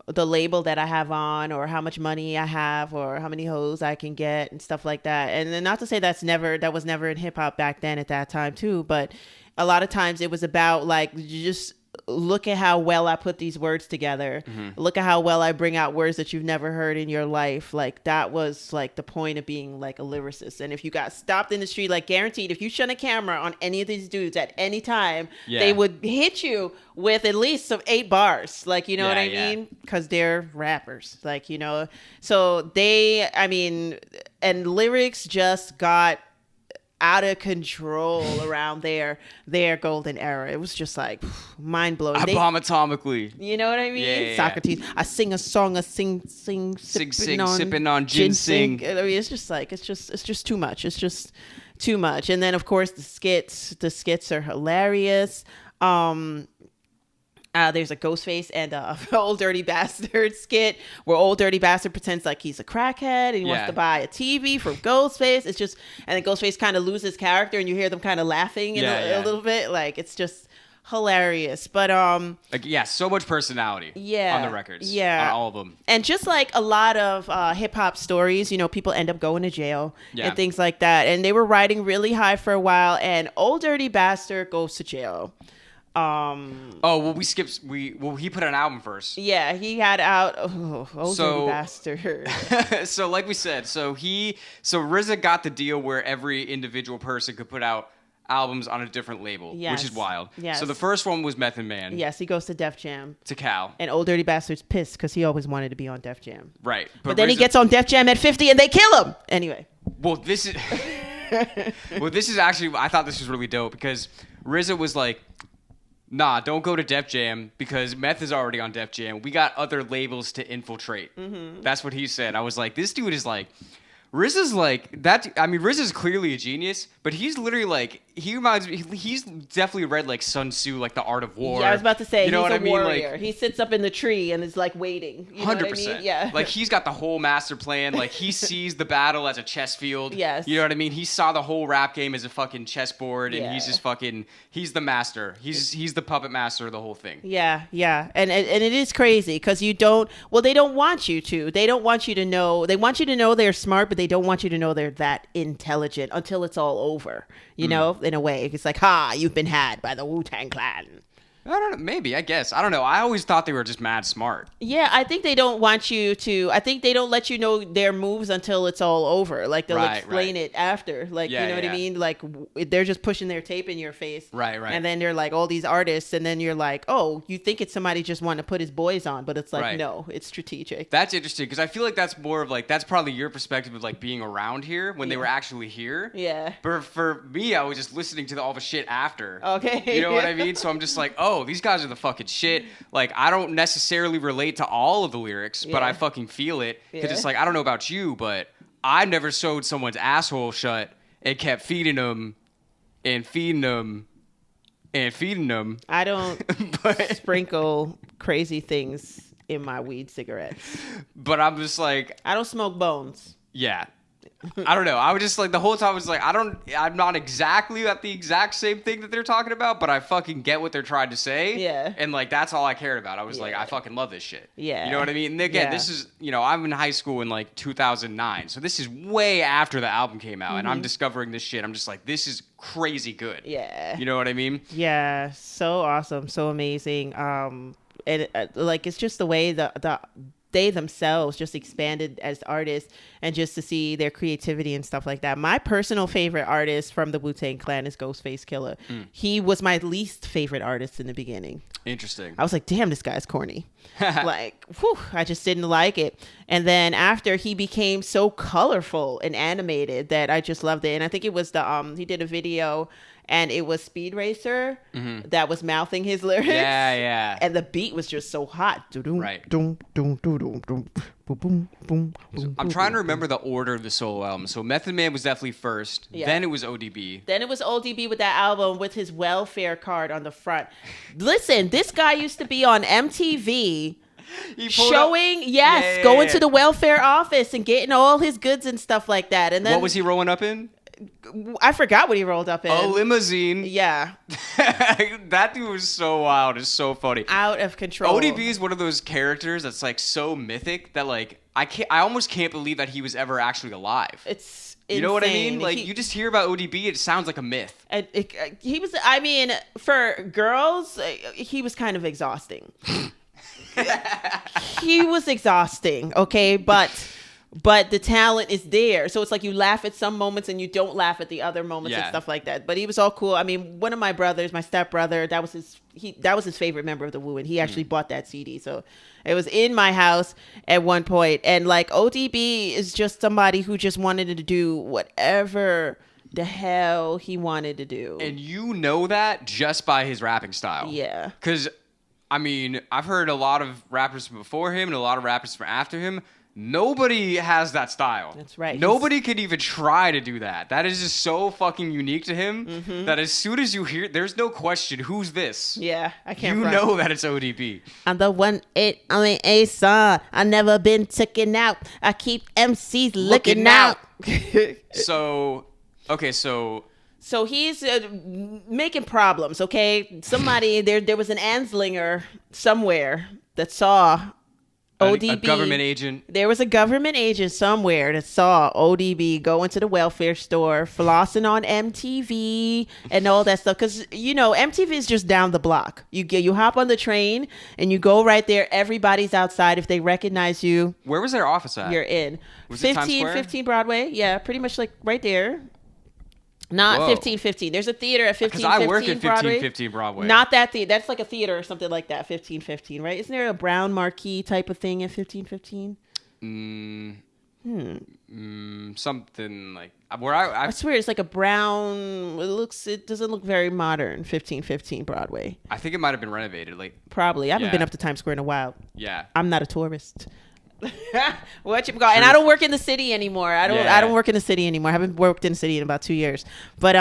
the label that I have on or how much money I have or how many hoes I can get and stuff like that. And then not to say that was never in hip hop back then at that time too, but a lot of times it was about like, just look at how well I put these words together. Mm-hmm. Look at how well I bring out words that you've never heard in your life. Like that was like the point of being like a lyricist. And if you got stopped in the street, like guaranteed, if you shut a camera on any of these dudes at any time, they would hit you with at least some 8 bars. Like, you know what I mean? Because they're rappers. Like, you know, so and lyrics just got out of control around their golden era. It was just like mind blowing. I bomb atomically. You know what I mean? Yeah, Socrates. I sing a song. I sing, sipping on ginseng. I mean, it's just like it's just too much. It's just too much. And then of course the skits are hilarious. There's a Ghostface and Old Dirty Bastard skit where Old Dirty Bastard pretends like he's a crackhead and he wants to buy a TV from Ghostface. It's just, and then Ghostface kind of loses character and you hear them kind of laughing a little bit. Like, it's just hilarious. But so much personality on the records. On all of them. And just like a lot of hip hop stories, you know, people end up going to jail and things like that. And they were riding really high for a while, and Old Dirty Bastard goes to jail. He put an album first. Yeah, he had out Old Dirty Bastard. So like we said, so RZA got the deal where every individual person could put out albums on a different label, which is wild. Yes. So the first one was Method Man. Yes, he goes to Def Jam. To Cal. And Old Dirty Bastard's pissed because he always wanted to be on Def Jam. Right. But then he gets on Def Jam at 50 and they kill him. Anyway. Well, this is actually, I thought this was really dope because RZA was like, nah, don't go to Def Jam because Meth is already on Def Jam. We got other labels to infiltrate. Mm-hmm. That's what he said. I was like, this dude is like, RZA's like that. I mean, RZA's clearly a genius, but he's literally like, he reminds me. He's definitely read like Sun Tzu, like The Art of War. Yeah, I was about to say, you know he's what a I mean? warrior. Like, he sits up in the tree and is like waiting. 100%. Yeah, like he's got the whole master plan. Like he sees the battle as a chess field. Yes, you know what I mean. He saw the whole rap game as a fucking chessboard, and he's just fucking. He's the master. He's the puppet master of the whole thing. Yeah, and it is crazy because you don't. Well, they don't want you to. They don't want you to know. They want you to know they're smart, but they don't want you to know they're that intelligent until it's all over. You know, in a way, it's like, ha, you've been had by the Wu Tang Clan. I don't know. Maybe, I guess. I don't know. I always thought they were just mad smart. Yeah, I think they don't want you to. I think they don't let you know their moves until it's all over. Like, they'll explain it after. Like, you know what I mean? Like, they're just pushing their tape in your face. Right. And then they're like, all these artists. And then you're like, oh, you think it's somebody just wanting to put his boys on. But it's like, no, it's strategic. That's interesting because I feel like that's more of like, that's probably your perspective of like being around here when they were actually here. Yeah. But for me, I was just listening to all the shit after. Okay. You know what I mean? So I'm just like, oh, these guys are the fucking shit. Like, I don't necessarily relate to all of the lyrics, but I fucking feel it. Because it's like, I don't know about you, but I never sewed someone's asshole shut and kept feeding them and feeding them and feeding them. I don't sprinkle crazy things in my weed cigarettes. But I'm just like... I don't smoke bones. Yeah. I don't know. I was just like, the whole time I was like, I'm not exactly at the exact same thing that they're talking about, but I fucking get what they're trying to say. Yeah. And like, that's all I cared about. I was like, I fucking love this shit. Yeah. You know what I mean? And again, this is, you know, I'm in high school in like 2009. So this is way after the album came out. And I'm discovering this shit. I'm just like, this is crazy good. Yeah. You know what I mean? Yeah. So awesome. So amazing. And like, it's just the way they themselves just expanded as artists and just to see their creativity and stuff like that. My personal favorite artist from the Wu Tang Clan is Ghostface Killah. He was my least favorite artist in the beginning. Interesting. I was like, damn, this guy's corny. Like, whew, I just didn't like it. And then after, he became so colorful and animated that I just loved it. And I think it was he did a video and it was Speed Racer that was mouthing his lyrics. Yeah. And the beat was just so hot. Right. I'm trying to remember the order of the solo album. So Method Man was definitely first. Yeah. Then it was ODB. Then it was ODB with that album with his welfare card on the front. Listen, this guy used to be on MTV showing, going to the welfare office and getting all his goods and stuff like that. And then what was he rolling up in? I forgot what he rolled up in. A limousine. Yeah. That dude was so wild. It's so funny. Out of control. ODB is one of those characters that's like so mythic that like I almost can't believe that he was ever actually alive. It's insane. You know what I mean? Like you just hear about ODB, it sounds like a myth. He was. I mean, for girls, he was kind of exhausting. He was exhausting. Okay, but the talent is there. So it's like you laugh at some moments and you don't laugh at the other moments and stuff like that. But he was all cool. I mean, one of my brothers, my stepbrother, that was his favorite member of the Wu, and he actually bought that CD. So it was in my house at one point. And like ODB is just somebody who just wanted to do whatever the hell he wanted to do. And you know that just by his rapping style. Yeah. Because, I mean, I've heard a lot of rappers before him and a lot of rappers from after him. Nobody has that style. That's right. Nobody could even try to do that. That is just so fucking unique to him that as soon as you hear, there's no question, who's this? Yeah, I can't. You know that it's ODB. I'm the 1-8 son. I never been taken out. I keep MCs looking out. So he's making problems. Okay, somebody there was an Anslinger somewhere that saw ODB. A government agent. There was a government agent somewhere that saw ODB go into the welfare store, flossing on MTV and all that stuff. Because, you know, MTV is just down the block. You hop on the train and you go right there. Everybody's outside. If they recognize you. Where was their office at? You're in. Was it Times Square? 15 Broadway. Yeah, pretty much like right there. Not 1515. There's a theater at 1515 Broadway. Because I work at 1515 Broadway. Not that theater. That's like a theater or something like that. 1515, right? Isn't there a brown marquee type of thing at 1515? Something like where I swear it's like a brown. It doesn't look very modern. 1515 Broadway. I think it might have been renovated. Like probably. I haven't been up to Times Square in a while. Yeah. I'm not a tourist. What you got? And I don't work in the city anymore. I don't work in the city anymore. I haven't worked in the city in about 2 years. But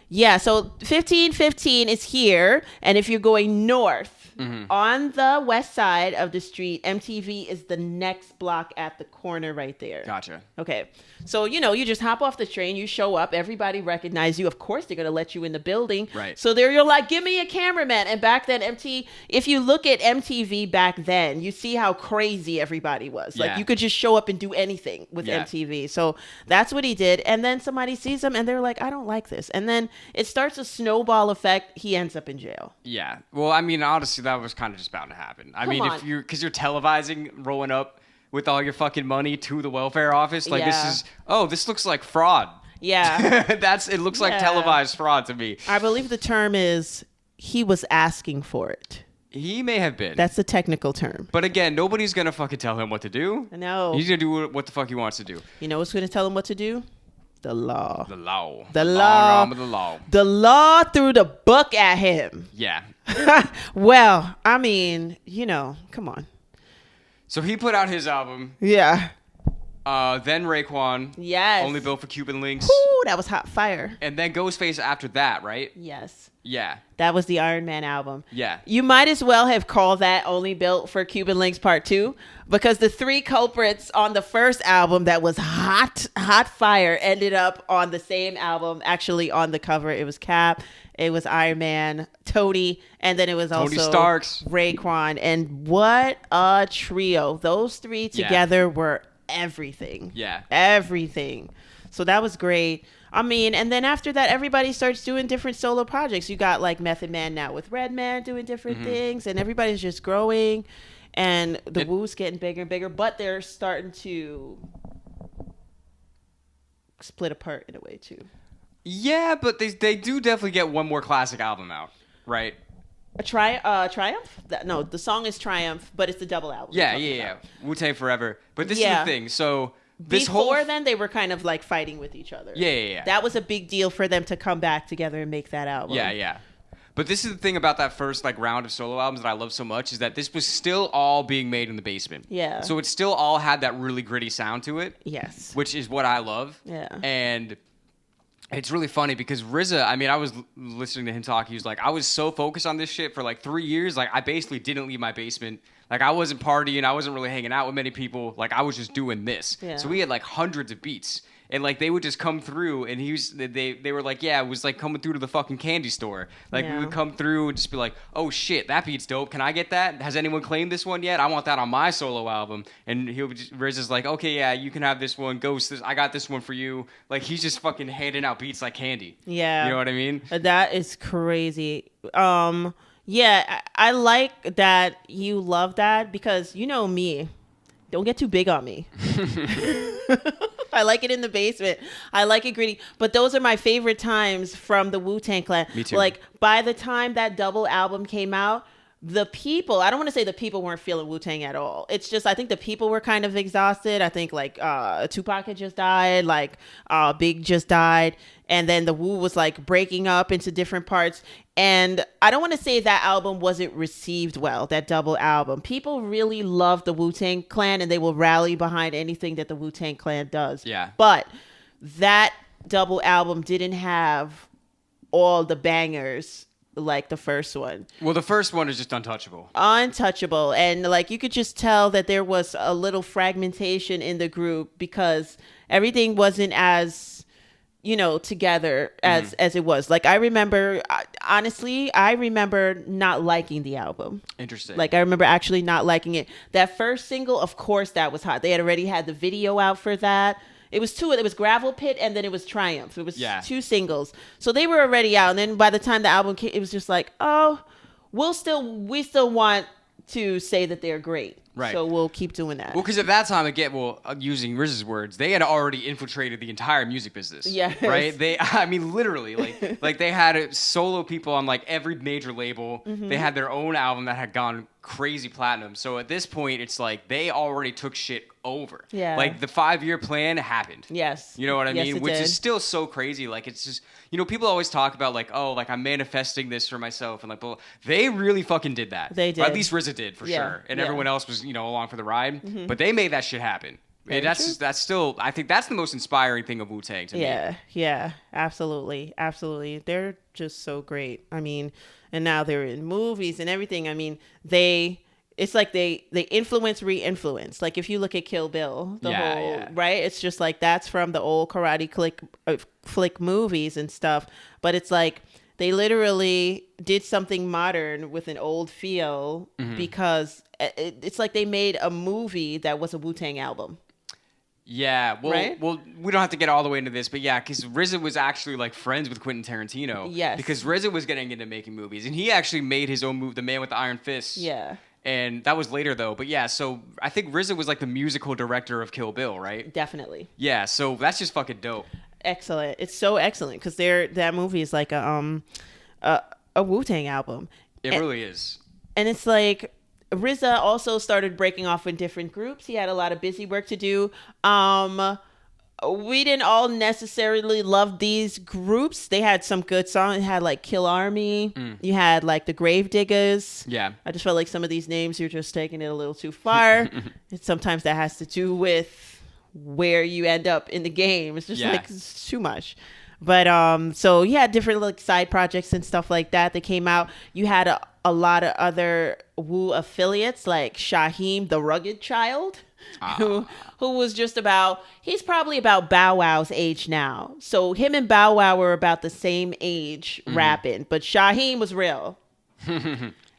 yeah, so 1515 is here, and if you're going north on the west side of the street, MTV is the next block at the corner right there. Gotcha. Okay. So, you know, you just hop off the train, you show up, everybody recognizes you. Of course, they're going to let you in the building. Right. So you're like, give me a cameraman. And back then, if you look at MTV back then, you see how crazy everybody was. Like, you could just show up and do anything with MTV. So that's what he did. And then somebody sees him and they're like, I don't like this. And then it starts a snowball effect. He ends up in jail. Yeah. Well, I mean, honestly, that was kind of just bound to happen. If because you're televising, rolling up with all your fucking money to the welfare office, like this looks like fraud. Yeah. It looks like televised fraud to me. I believe the term is he was asking for it. He may have been. That's the technical term. But again, nobody's going to fucking tell him what to do. No. He's going to do what the fuck he wants to do. You know what's going to tell him what to do? The law. The law. The law. The law. The law threw the book at him. Yeah. Well, I mean, you know, come on. So he put out his album. Yeah. Then Raekwon. Yes. Only Built for Cuban Links. Ooh, that was hot fire. And then Ghostface after that, right? Yes. Yeah. That was the Iron Man album. Yeah. You might as well have called that Only Built for Cuban Links Part 2, because the three culprits on the first album that was hot fire ended up on the same album. Actually, on the cover, it was Cap, it was Iron Man, Tony, and then it was also Tony Starks, Raekwon. And what a trio. Those three together were everything. Yeah. Everything. So that was great. I mean, and then after that, everybody starts doing different solo projects. You got like Method Man now with Redman doing different things, and everybody's just growing, and the Wu's getting bigger and bigger, but they're starting to split apart in a way too. Yeah, but they do definitely get one more classic album out, right? A Triumph? No, the song is Triumph, but it's the double album. Yeah. Wu-Tang Forever. But this is the thing. So before then, they were kind of like fighting with each other. Yeah. That was a big deal for them to come back together and make that album. Yeah. But this is the thing about that first like round of solo albums that I love so much, is that this was still all being made in the basement. Yeah. So it still all had that really gritty sound to it. Yes. Which is what I love. Yeah. And it's really funny because RZA, I mean, I was listening to him talk. He was like, I was so focused on this shit for like 3 years. Like, I basically didn't leave my basement. Like, I wasn't partying. I wasn't really hanging out with many people. Like, I was just doing this. Yeah. So we had like hundreds of beats. and like they would just come through, and they were like, yeah, it was like coming through to the fucking candy store. Like we would come through and just be like, oh shit, that beat's dope. Can I get that? Has anyone claimed this one yet? I want that on my solo album. And Riz is like, okay, yeah, you can have this one. Ghost, I got this one for you. Like he's just fucking handing out beats like candy. Yeah, you know what I mean? That is crazy. Yeah, I like that you love that because you know me. Don't get too big on me. I like it in the basement. I like it gritty. But those are my favorite times from the Wu Tang Clan. Me too. Like by the time that double album came out, the people, I don't want to say the people weren't feeling Wu Tang at all. It's just I think the people were kind of exhausted. I think like Tupac had just died, like Big just died, and then the Wu was like breaking up into different parts. And I don't want to say that album wasn't received well, that double album. People really love the Wu Tang Clan and they will rally behind anything that the Wu Tang Clan does. Yeah. But that double album didn't have all the bangers like the first one. Well, the first one is just untouchable. Untouchable. And like you could just tell that there was a little fragmentation in the group because everything wasn't as together as it was. Like I remember, honestly, not liking the album. Interesting. Like I remember actually not liking it. That first single, of course, that was hot. They had already had the video out for that. It was two. It was Gravel Pit and then it was Triumph. It was two singles. So they were already out. And then by the time the album came, it was just like, oh, we still want to say that they're great. Right. So we'll keep doing that. Well, because at that time, using Riz's words, they had already infiltrated the entire music business. Yeah. Right? Literally, like they had solo people on like every major label. Mm-hmm. They had their own album that had gone crazy platinum. So at this point, it's like they already took shit over. Yeah. Like the 5-year plan happened. Yes. You know what I mean? It Which did. is still so crazy. Like it's just, people always talk about like, oh, like I'm manifesting this for myself and like, well, they really fucking did that. They did. Or at least RZA did for sure. And everyone else was, along for the ride. Mm-hmm. But they made that shit happen. And that's still, I think that's the most inspiring thing of Wu-Tang to me. Yeah, absolutely. Absolutely. They're just so great. I mean, and now they're in movies and everything. I mean, it's like they influence, re-influence. Like if you look at Kill Bill, right? It's just like that's from the old karate flick movies and stuff. But it's like they literally did something modern with an old feel because it's like they made a movie that was a Wu-Tang album. Yeah, well, we don't have to get all the way into this, but yeah, because RZA was actually like friends with Quentin Tarantino. Yes. Because RZA was getting into making movies, and he actually made his own movie, The Man with the Iron Fist. Yeah. And that was later, though. But yeah, so I think RZA was like the musical director of Kill Bill, right? Definitely. Yeah, so that's just fucking dope. Excellent. It's so excellent because that movie is like a Wu-Tang album. It really is. And it's like RZA also started breaking off in different groups. He had a lot of busy work to do. We didn't all necessarily love these groups. They had some good songs. It had like Kill Army. You had like the Grave Diggers. Yeah. I just felt like some of these names, you're just taking it a little too far. And sometimes that has to do with where you end up in the game. It's just like it's too much. But so you had different like side projects and stuff like that came out. You had a lot of other Wu affiliates like Shaheem the Rugged Child. Who was just he's probably about Bow Wow's age now. So him and Bow Wow were about the same age rapping, but Shaheem was real.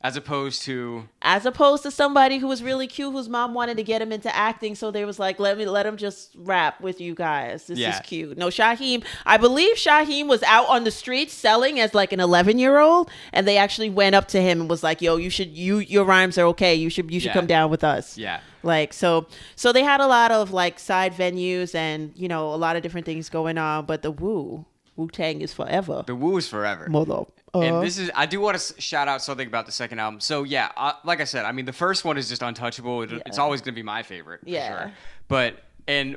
As opposed to somebody who was really cute, whose mom wanted to get him into acting. So they was like, let him just rap with you guys. This is cute. No, Shaheem, I believe Shaheem was out on the streets selling as like an 11-year-old. And they actually went up to him and was like, yo, your rhymes are okay. You should come down with us. Yeah. Like, so they had a lot of like side venues and, a lot of different things going on. But the Wu-Tang is forever. The Wu is forever. Mother. And I do want to shout out something about the second album. So yeah, like I said, I mean, the first one is just untouchable. It's always going to be my favorite, for sure. But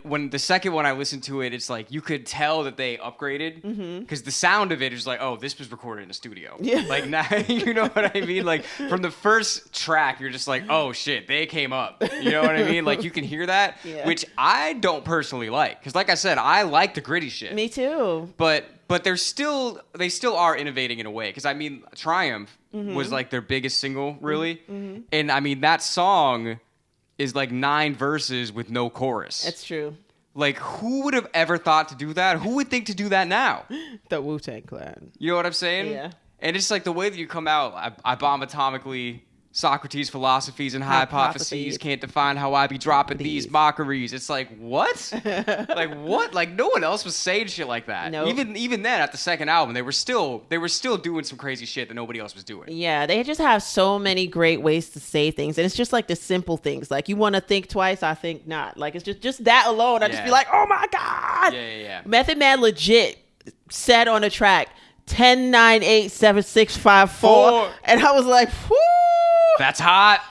when the second one I listened to it, it's like you could tell that they upgraded because the sound of it is like, oh, this was recorded in a studio. Yeah. Like now, you know what I mean? Like from the first track, you're just like, oh shit, they came up. You know what I mean? Like you can hear that, which I don't personally like because, like I said, I like the gritty shit. Me too. But they still are innovating in a way because I mean Triumph was like their biggest single really, and I mean that song is like 9 verses with no chorus. That's true. Like, who would have ever thought to do that? Who would think to do that now? The Wu Tang Clan. You know what I'm saying? Yeah. And it's like the way that you come out, I bomb atomically, Socrates' philosophies and hypotheses can't define how I be dropping these mockeries. It's like, what? Like, what? Like, no one else was saying shit like that. Nope. Even then, at the second album, they were still doing some crazy shit that nobody else was doing. Yeah, they just have so many great ways to say things, and it's just like the simple things. Like, you want to think twice, I think not. Like, it's just that alone. I just be like, oh my god. Yeah. Method Man legit said on a track 10, 9, 8, 7, 6, 5, 4, and I was like, whoo. That's hot.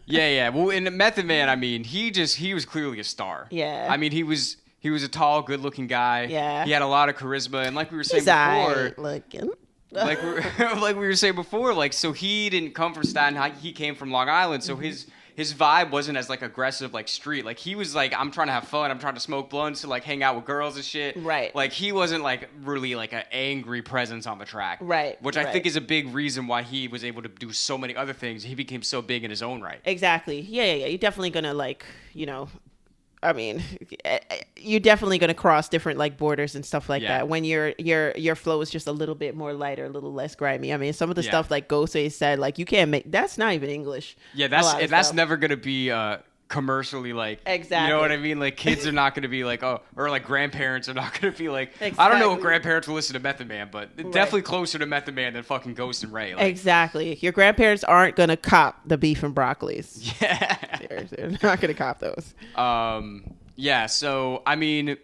Yeah. Well, in Method Man, I mean, he was clearly a star. Yeah. I mean, he was a tall, good-looking guy. Yeah. He had a lot of charisma, and like we were saying before, looking. like we were saying before, like, so he didn't come from Staten Island, he came from Long Island, so his vibe wasn't as like aggressive, like street. Like, he was like, I'm trying to have fun, I'm trying to smoke blunts, to like hang out with girls and shit. Right. Like, he wasn't like really like an angry presence on the track. Right. Which I think is a big reason why he was able to do so many other things. He became so big in his own right. Exactly. Yeah. You're definitely gonna, like, you know, I mean, you're definitely going to cross different like borders and stuff like that when your flow is just a little bit more lighter, a little less grimy. I mean, some of the stuff like Ghostface said, like, you can't make, that's not even English. Yeah, that's never going to be commercially, like, exactly. You know what I mean? Like, kids are not going to be like, oh, or like grandparents are not going to be like, exactly. I don't know if grandparents will listen to Method Man, but definitely closer to Method Man than fucking Ghost and Ray. Like. Exactly. Your grandparents aren't going to cop the beef and broccolis. Yeah. They're not going to cop those. Yeah, so, I mean,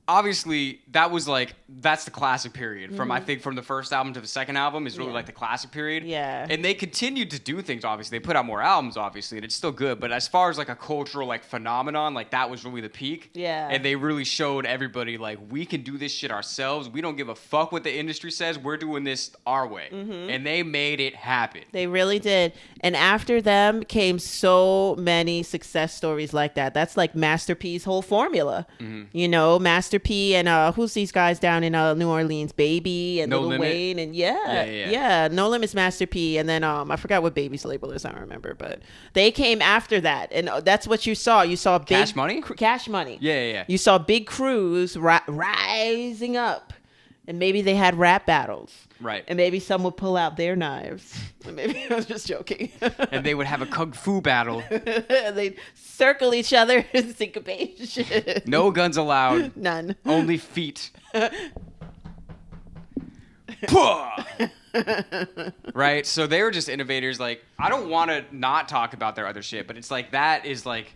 obviously, that's the classic period. From, I think, from the first album to the second album is really like the classic period. Yeah. And they continued to do things, obviously. They put out more albums, obviously, and it's still good. But as far as, like, a cultural, like, phenomenon, like, that was really the peak. Yeah. And they really showed everybody, like, we can do this shit ourselves. We don't give a fuck what the industry says. We're doing this our way. And they made it happen. They really did. And after them came so many success stories like that. That's, like, Master P's whole formula. You know, Master P and who's these guys down in New Orleans? Baby and Lil Wayne and No Limit's Master P, and then I forgot what Baby's label is. I don't remember, but they came after that, and that's what you saw. You saw big Cash Money. Cash Money. Yeah. You saw big crews rising up, and maybe they had rap battles. Right. And maybe some would pull out their knives. Maybe I was just joking. And they would have a kung fu battle. They'd circle each other in syncopation. No guns allowed. None. Only feet. Right? So they were just innovators. Like, I don't want to not talk about their other shit, but it's like that is like...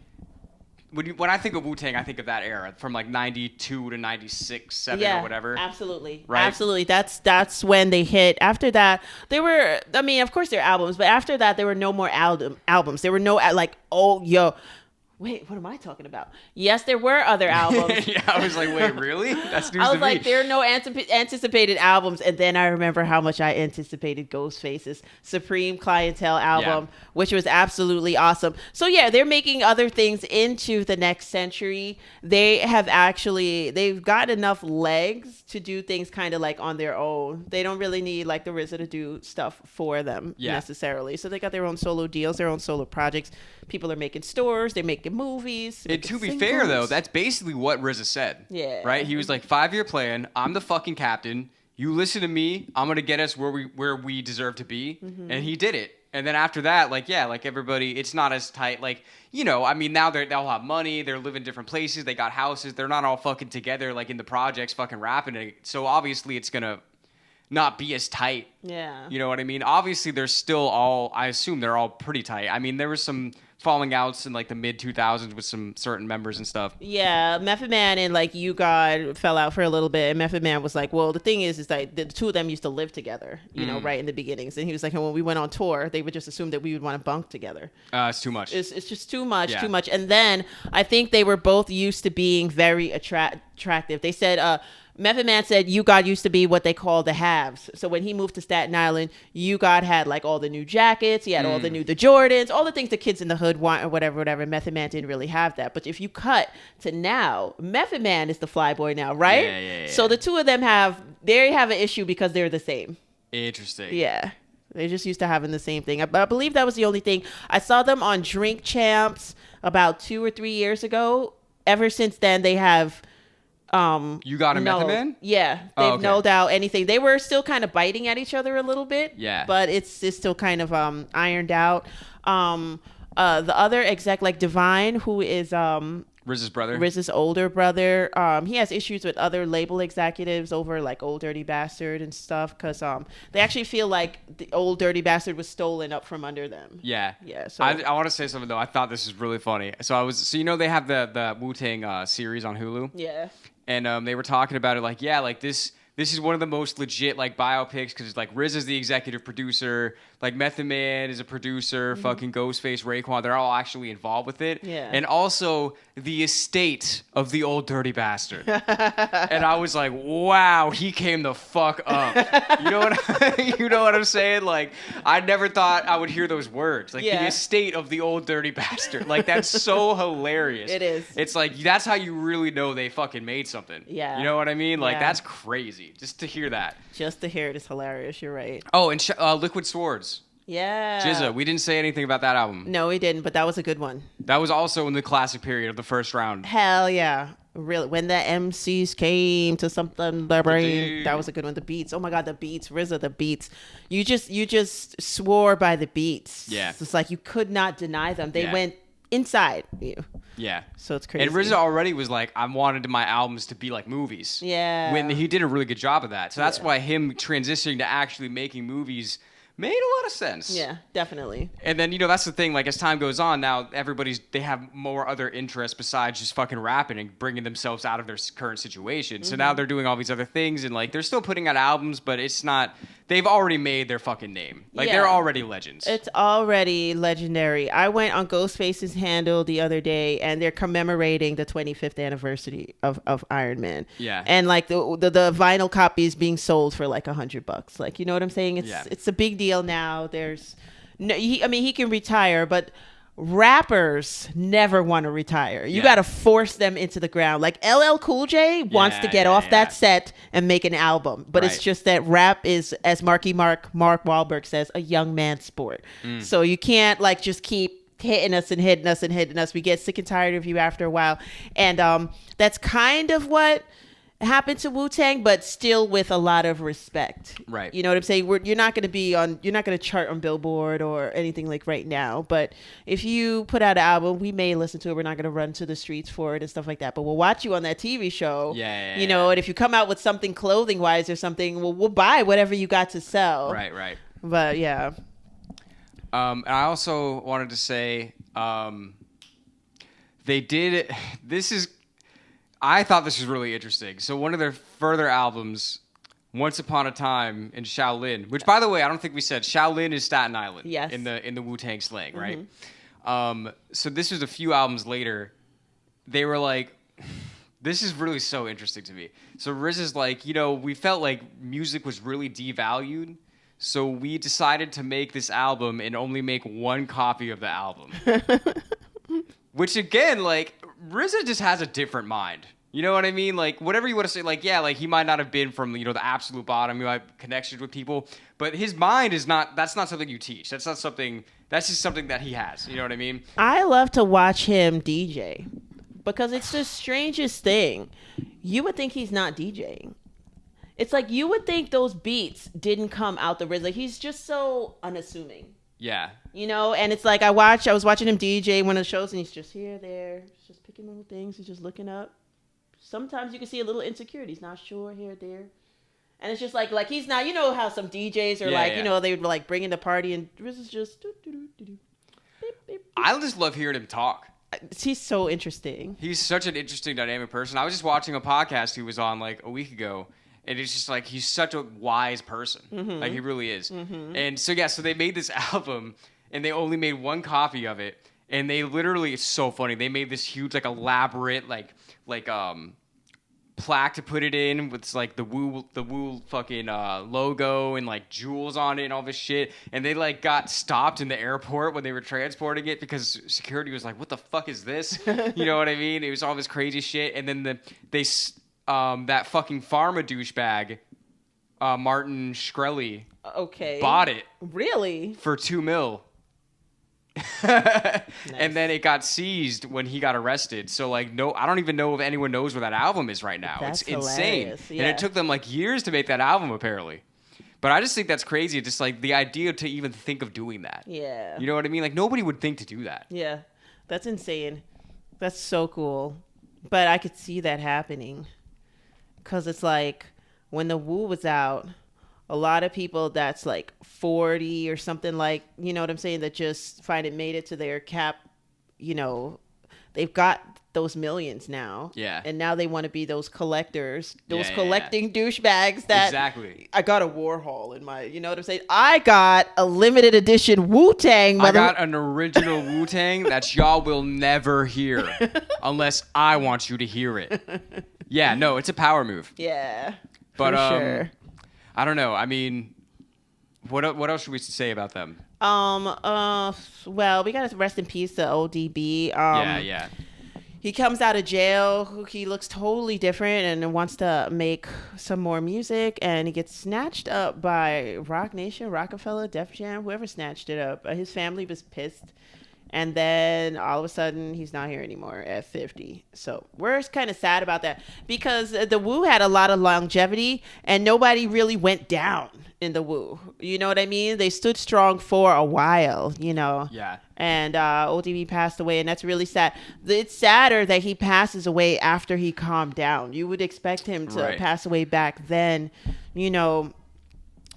When I think of Wu-Tang, I think of that era from like 92 to 96, 7 or whatever. Absolutely. Right? Absolutely. That's when they hit. After that, they were, I mean, of course they're albums, but after that, there were no more albums. There were no, like, wait, what am I talking about? Yes, there were other albums. Yeah, I was like, wait, really? That's news I was to like, me. there are no anticipated albums. And then I remember how much I anticipated Ghostface's Supreme Clientele album, which was absolutely awesome. So yeah, they're making other things into the next century. They've got enough legs to do things kind of like on their own. They don't really need like the RZA to do stuff for them necessarily. So they got their own solo deals, their own solo projects. People are making stores, they're making movies. And to be fair, though, that's basically what RZA said. Yeah. Right? He was like, 5-year plan. I'm the fucking captain. You listen to me. I'm going to get us where we deserve to be. And he did it. And then after that, like, yeah, like everybody, it's not as tight. Like, you know, I mean, now they'll have money. They're living different places. They got houses. They're not all fucking together, like in the projects, fucking rapping. So obviously it's going to not be as tight. Yeah. You know what I mean? Obviously they're still I assume they're all pretty tight. I mean, there was some falling outs in like the mid 2000s with some certain members and stuff. Yeah, Method Man and like You God fell out for a little bit, and Method Man was like, well, the thing is like the two of them used to live together, you know, right in the beginnings, and he was like, and when we went on tour, they would just assume that we would want to bunk together. It's too much. It's just too much, too much. And then I think they were both used to being very attractive. They said, Method Man said You God used to be what they call the haves. So when he moved to Staten Island, You God had like all the new jackets, he had all the Jordans, all the things the kids in the hood want or whatever. Method Man didn't really have that. But if you cut to now, Method Man is the fly boy now, right? Yeah. So the two of them have an issue because they're the same. Interesting. Yeah. They're just used to having the same thing. I believe that was the only thing. I saw them on Drink Champs about 2 or 3 years ago. ever since then they have You Got Him, Method Man? Yeah, they've nulled out anything. They were still kind of biting at each other a little bit. Yeah, but it's still kind of ironed out. The other exec, like Divine, who is RZA's older brother, he has issues with other label executives over like Old Dirty Bastard and stuff, because they actually feel like the Old Dirty Bastard was stolen up from under them. Yeah. So I want to say something though. I thought this was really funny. So they have the Wu Tang series on Hulu. Yeah. And they were talking about it like, yeah, like this is one of the most legit like biopics, because like RZA's the executive producer, like Method Man is a producer, fucking Ghostface, Raekwon, they're all actually involved with it. Yeah. And also the estate of the Old Dirty Bastard. And I was like, wow, he came the fuck up. You know what I'm saying? Like, I never thought I would hear those words. Like, the estate of the Old Dirty Bastard. Like, that's so hilarious. It is. It's like, that's how you really know they fucking made something. Yeah. You know what I mean? Like, that's crazy. Just to hear that. Just to hear it is hilarious. You're right. Oh, and Liquid Swords. Yeah. GZA. We didn't say anything about that album. No, we didn't, but that was a good one. That was also in the classic period of the first round. Hell yeah. Really, when the MCs came to something, the brain, that was a good one. The beats, oh my god, the beats, RZA, the beats. You just swore by the beats. Yeah, it's like you could not deny them. They went inside you. Yeah, so it's crazy. And RZA already was like, I wanted my albums to be like movies. Yeah, when he did a really good job of that. So that's why him transitioning to actually making movies made a lot of sense. Yeah, definitely. And then, that's the thing, like, as time goes on, now they have more other interests besides just fucking rapping and bringing themselves out of their current situation. So now they're doing all these other things, and, like, they're still putting out albums, but it's not, they've already made their fucking name. Like, they're already legends. It's already legendary. I went on Ghostface's handle the other day, and they're commemorating the 25th anniversary of Iron Man. Yeah. And, like, the vinyl copy is being sold for, like, $100. Like, you know what I'm saying? It's a big deal now. There's no, he can retire, but rappers never want to retire. You got to force them into the ground. Like LL Cool J wants to get off that set and make an album, but it's just that rap is, as Mark Wahlberg says, a young man's sport. So you can't like just keep hitting us and hitting us and hitting us. We get sick and tired of you after a while, and that's kind of what happened to Wu-Tang, but still with a lot of respect. Right. You know what I'm saying? You're not going to chart on Billboard or anything like right now, but if you put out an album, we may listen to it. We're not going to run to the streets for it and stuff like that, but we'll watch you on that TV show. You know, and if you come out with something clothing wise or something, we'll buy whatever you got to sell. Right. But yeah. And I also wanted to say, they did, I thought this was really interesting. So one of their further albums, Once Upon a Time in Shaolin, which, by the way, I don't think we said, Shaolin is Staten Island. Yes. In the Wu-Tang slang, right? So this was a few albums later. They were like, this is really so interesting to me. So RZA's like, we felt like music was really devalued, so we decided to make this album and only make one copy of the album. Which, again, like, RZA just has a different mind. You know what I mean? Like, whatever you want to say, like, yeah, like, he might not have been from, the absolute bottom. He might have connections with people. But his mind is not, that's not something you teach. That's just something that he has. You know what I mean? I love to watch him DJ because it's the strangest thing. You would think he's not DJing. It's like you would think those beats didn't come out the RZA. He's just so unassuming. Yeah. And it's like I was watching him DJ one of the shows, and he's just here, there, he's just picking little things, he's just looking up. Sometimes you can see a little insecurity. He's not sure here, there. And it's just like he's not, how some DJs are they would like bring in the party, and RZA's just beep, beep. I just love hearing him talk. He's so interesting. He's such an interesting, dynamic person. I was just watching a podcast he was on like a week ago, and it's just like he's such a wise person. Like he really is. And so they made this album, and they only made one copy of it, and they literally, it's so funny. They made this huge like elaborate like plaque to put it in with like the Wu fucking logo and like jewels on it and all this shit. And they like got stopped in the airport when they were transporting it because security was like, "What the fuck is this?" You know what I mean? It was all this crazy shit. And then that fucking pharma douchebag, Martin Shkreli, okay, bought it really for $2 million. And then it got seized when he got arrested. So like, no, I don't even know if anyone knows where that album is right now. That's it's insane. Yeah. And it took them like years to make that album apparently. But I just think that's crazy. Just like the idea to even think of doing that. Yeah. You know what I mean? Like nobody would think to do that. Yeah. That's insane. That's so cool. But I could see that happening. Because it's like when the Wu was out, a lot of people that's like 40 or something like, you know what I'm saying, that just find it made it to their cap, you know, they've got those millions now. Yeah. And now they want to be those collectors, those collecting douchebags that. Exactly. I got a Warhol in my, you know what I'm saying? I got a limited edition Wu-Tang. I got an original Wu-Tang that y'all will never hear unless I want you to hear it. Yeah, no, it's a power move. Yeah. But for sure. I don't know. I mean, what else should we say about them? Well, we got to rest in peace to ODB. Yeah. He comes out of jail. He looks totally different and wants to make some more music. And he gets snatched up by Roc Nation, Rockefeller, Def Jam, whoever snatched it up. His family was pissed. And then all of a sudden, he's not here anymore at 50. So we're kind of sad about that because the Wu had a lot of longevity and nobody really went down in the Wu. You know what I mean? They stood strong for a while, you know. Yeah. And ODB passed away, and that's really sad. It's sadder that he passes away after he calmed down. You would expect him to pass away back then. You know,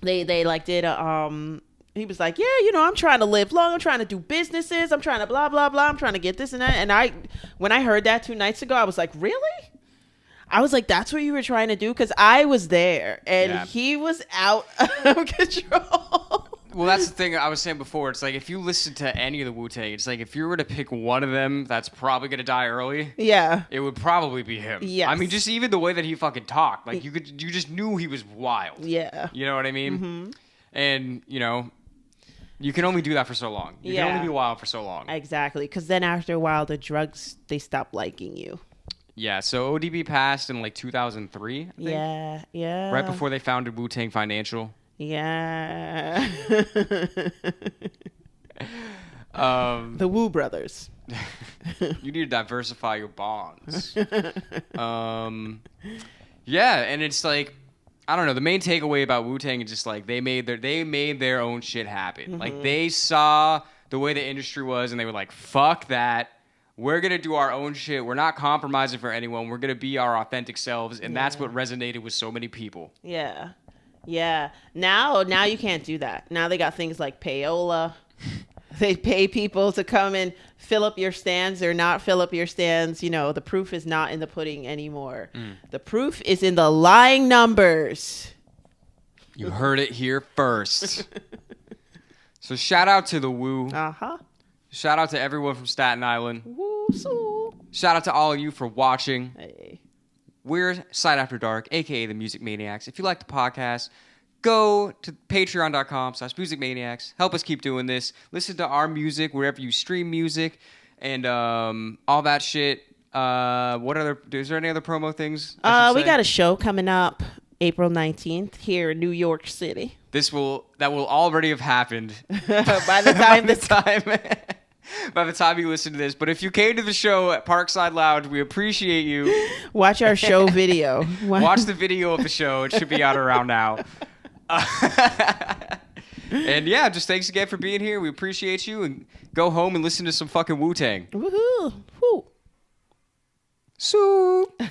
they like did a he was like, yeah, you know, I'm trying to live long. I'm trying to do businesses. I'm trying to blah, blah, blah. I'm trying to get this and that. And when I heard that 2 nights ago, I was like, really? I was like, that's what you were trying to do? Because I was there and he was out of control. Well, that's the thing I was saying before. It's like if you listen to any of the Wu-Tang, it's like if you were to pick one of them that's probably going to die early, it would probably be him. Yes. I mean, just even the way that he fucking talked. Like, you just knew he was wild. Yeah. You know what I mean? Mm-hmm. And, you know, you can only do that for so long. You can only be wild for so long. Exactly. Because then after a while, the drugs, they stop liking you. Yeah. So ODB passed in like 2003, I think. Yeah. Right before they founded Wu-Tang Financial. Yeah. The Wu brothers. You need to diversify your bonds. Yeah. And it's like, I don't know. The main takeaway about Wu-Tang is just like they made their own shit happen. Mm-hmm. Like they saw the way the industry was, and they were like, "Fuck that. We're gonna do our own shit. We're not compromising for anyone. We're gonna be our authentic selves." And that's what resonated with so many people. Yeah. Now you can't do that. Now they got things like payola. They pay people to come and fill up your stands or not fill up your stands. You know, the proof is not in the pudding anymore. The proof is in the lying numbers. You heard it here first. So shout out to the Wu. Uh-huh. Shout out to everyone from Staten Island. Woo-soo. Shout out to all of you for watching. Hey. We're Side After Dark, a.k.a. the Music Maniacs. If you like the podcast, go to patreon.com/musicmaniacs. Help us keep doing this. Listen to our music wherever you stream music and all that shit. Is there any other promo things? We got a show coming up April 19th here in New York City. That will already have happened by the time you listen to this. But if you came to the show at Parkside Lounge, we appreciate you. Watch our show video. Watch the video of the show. It should be out around now. And yeah, just thanks again for being here. We appreciate you, and go home and listen to some fucking Wu-Tang. Woohoo! Woo. Soup.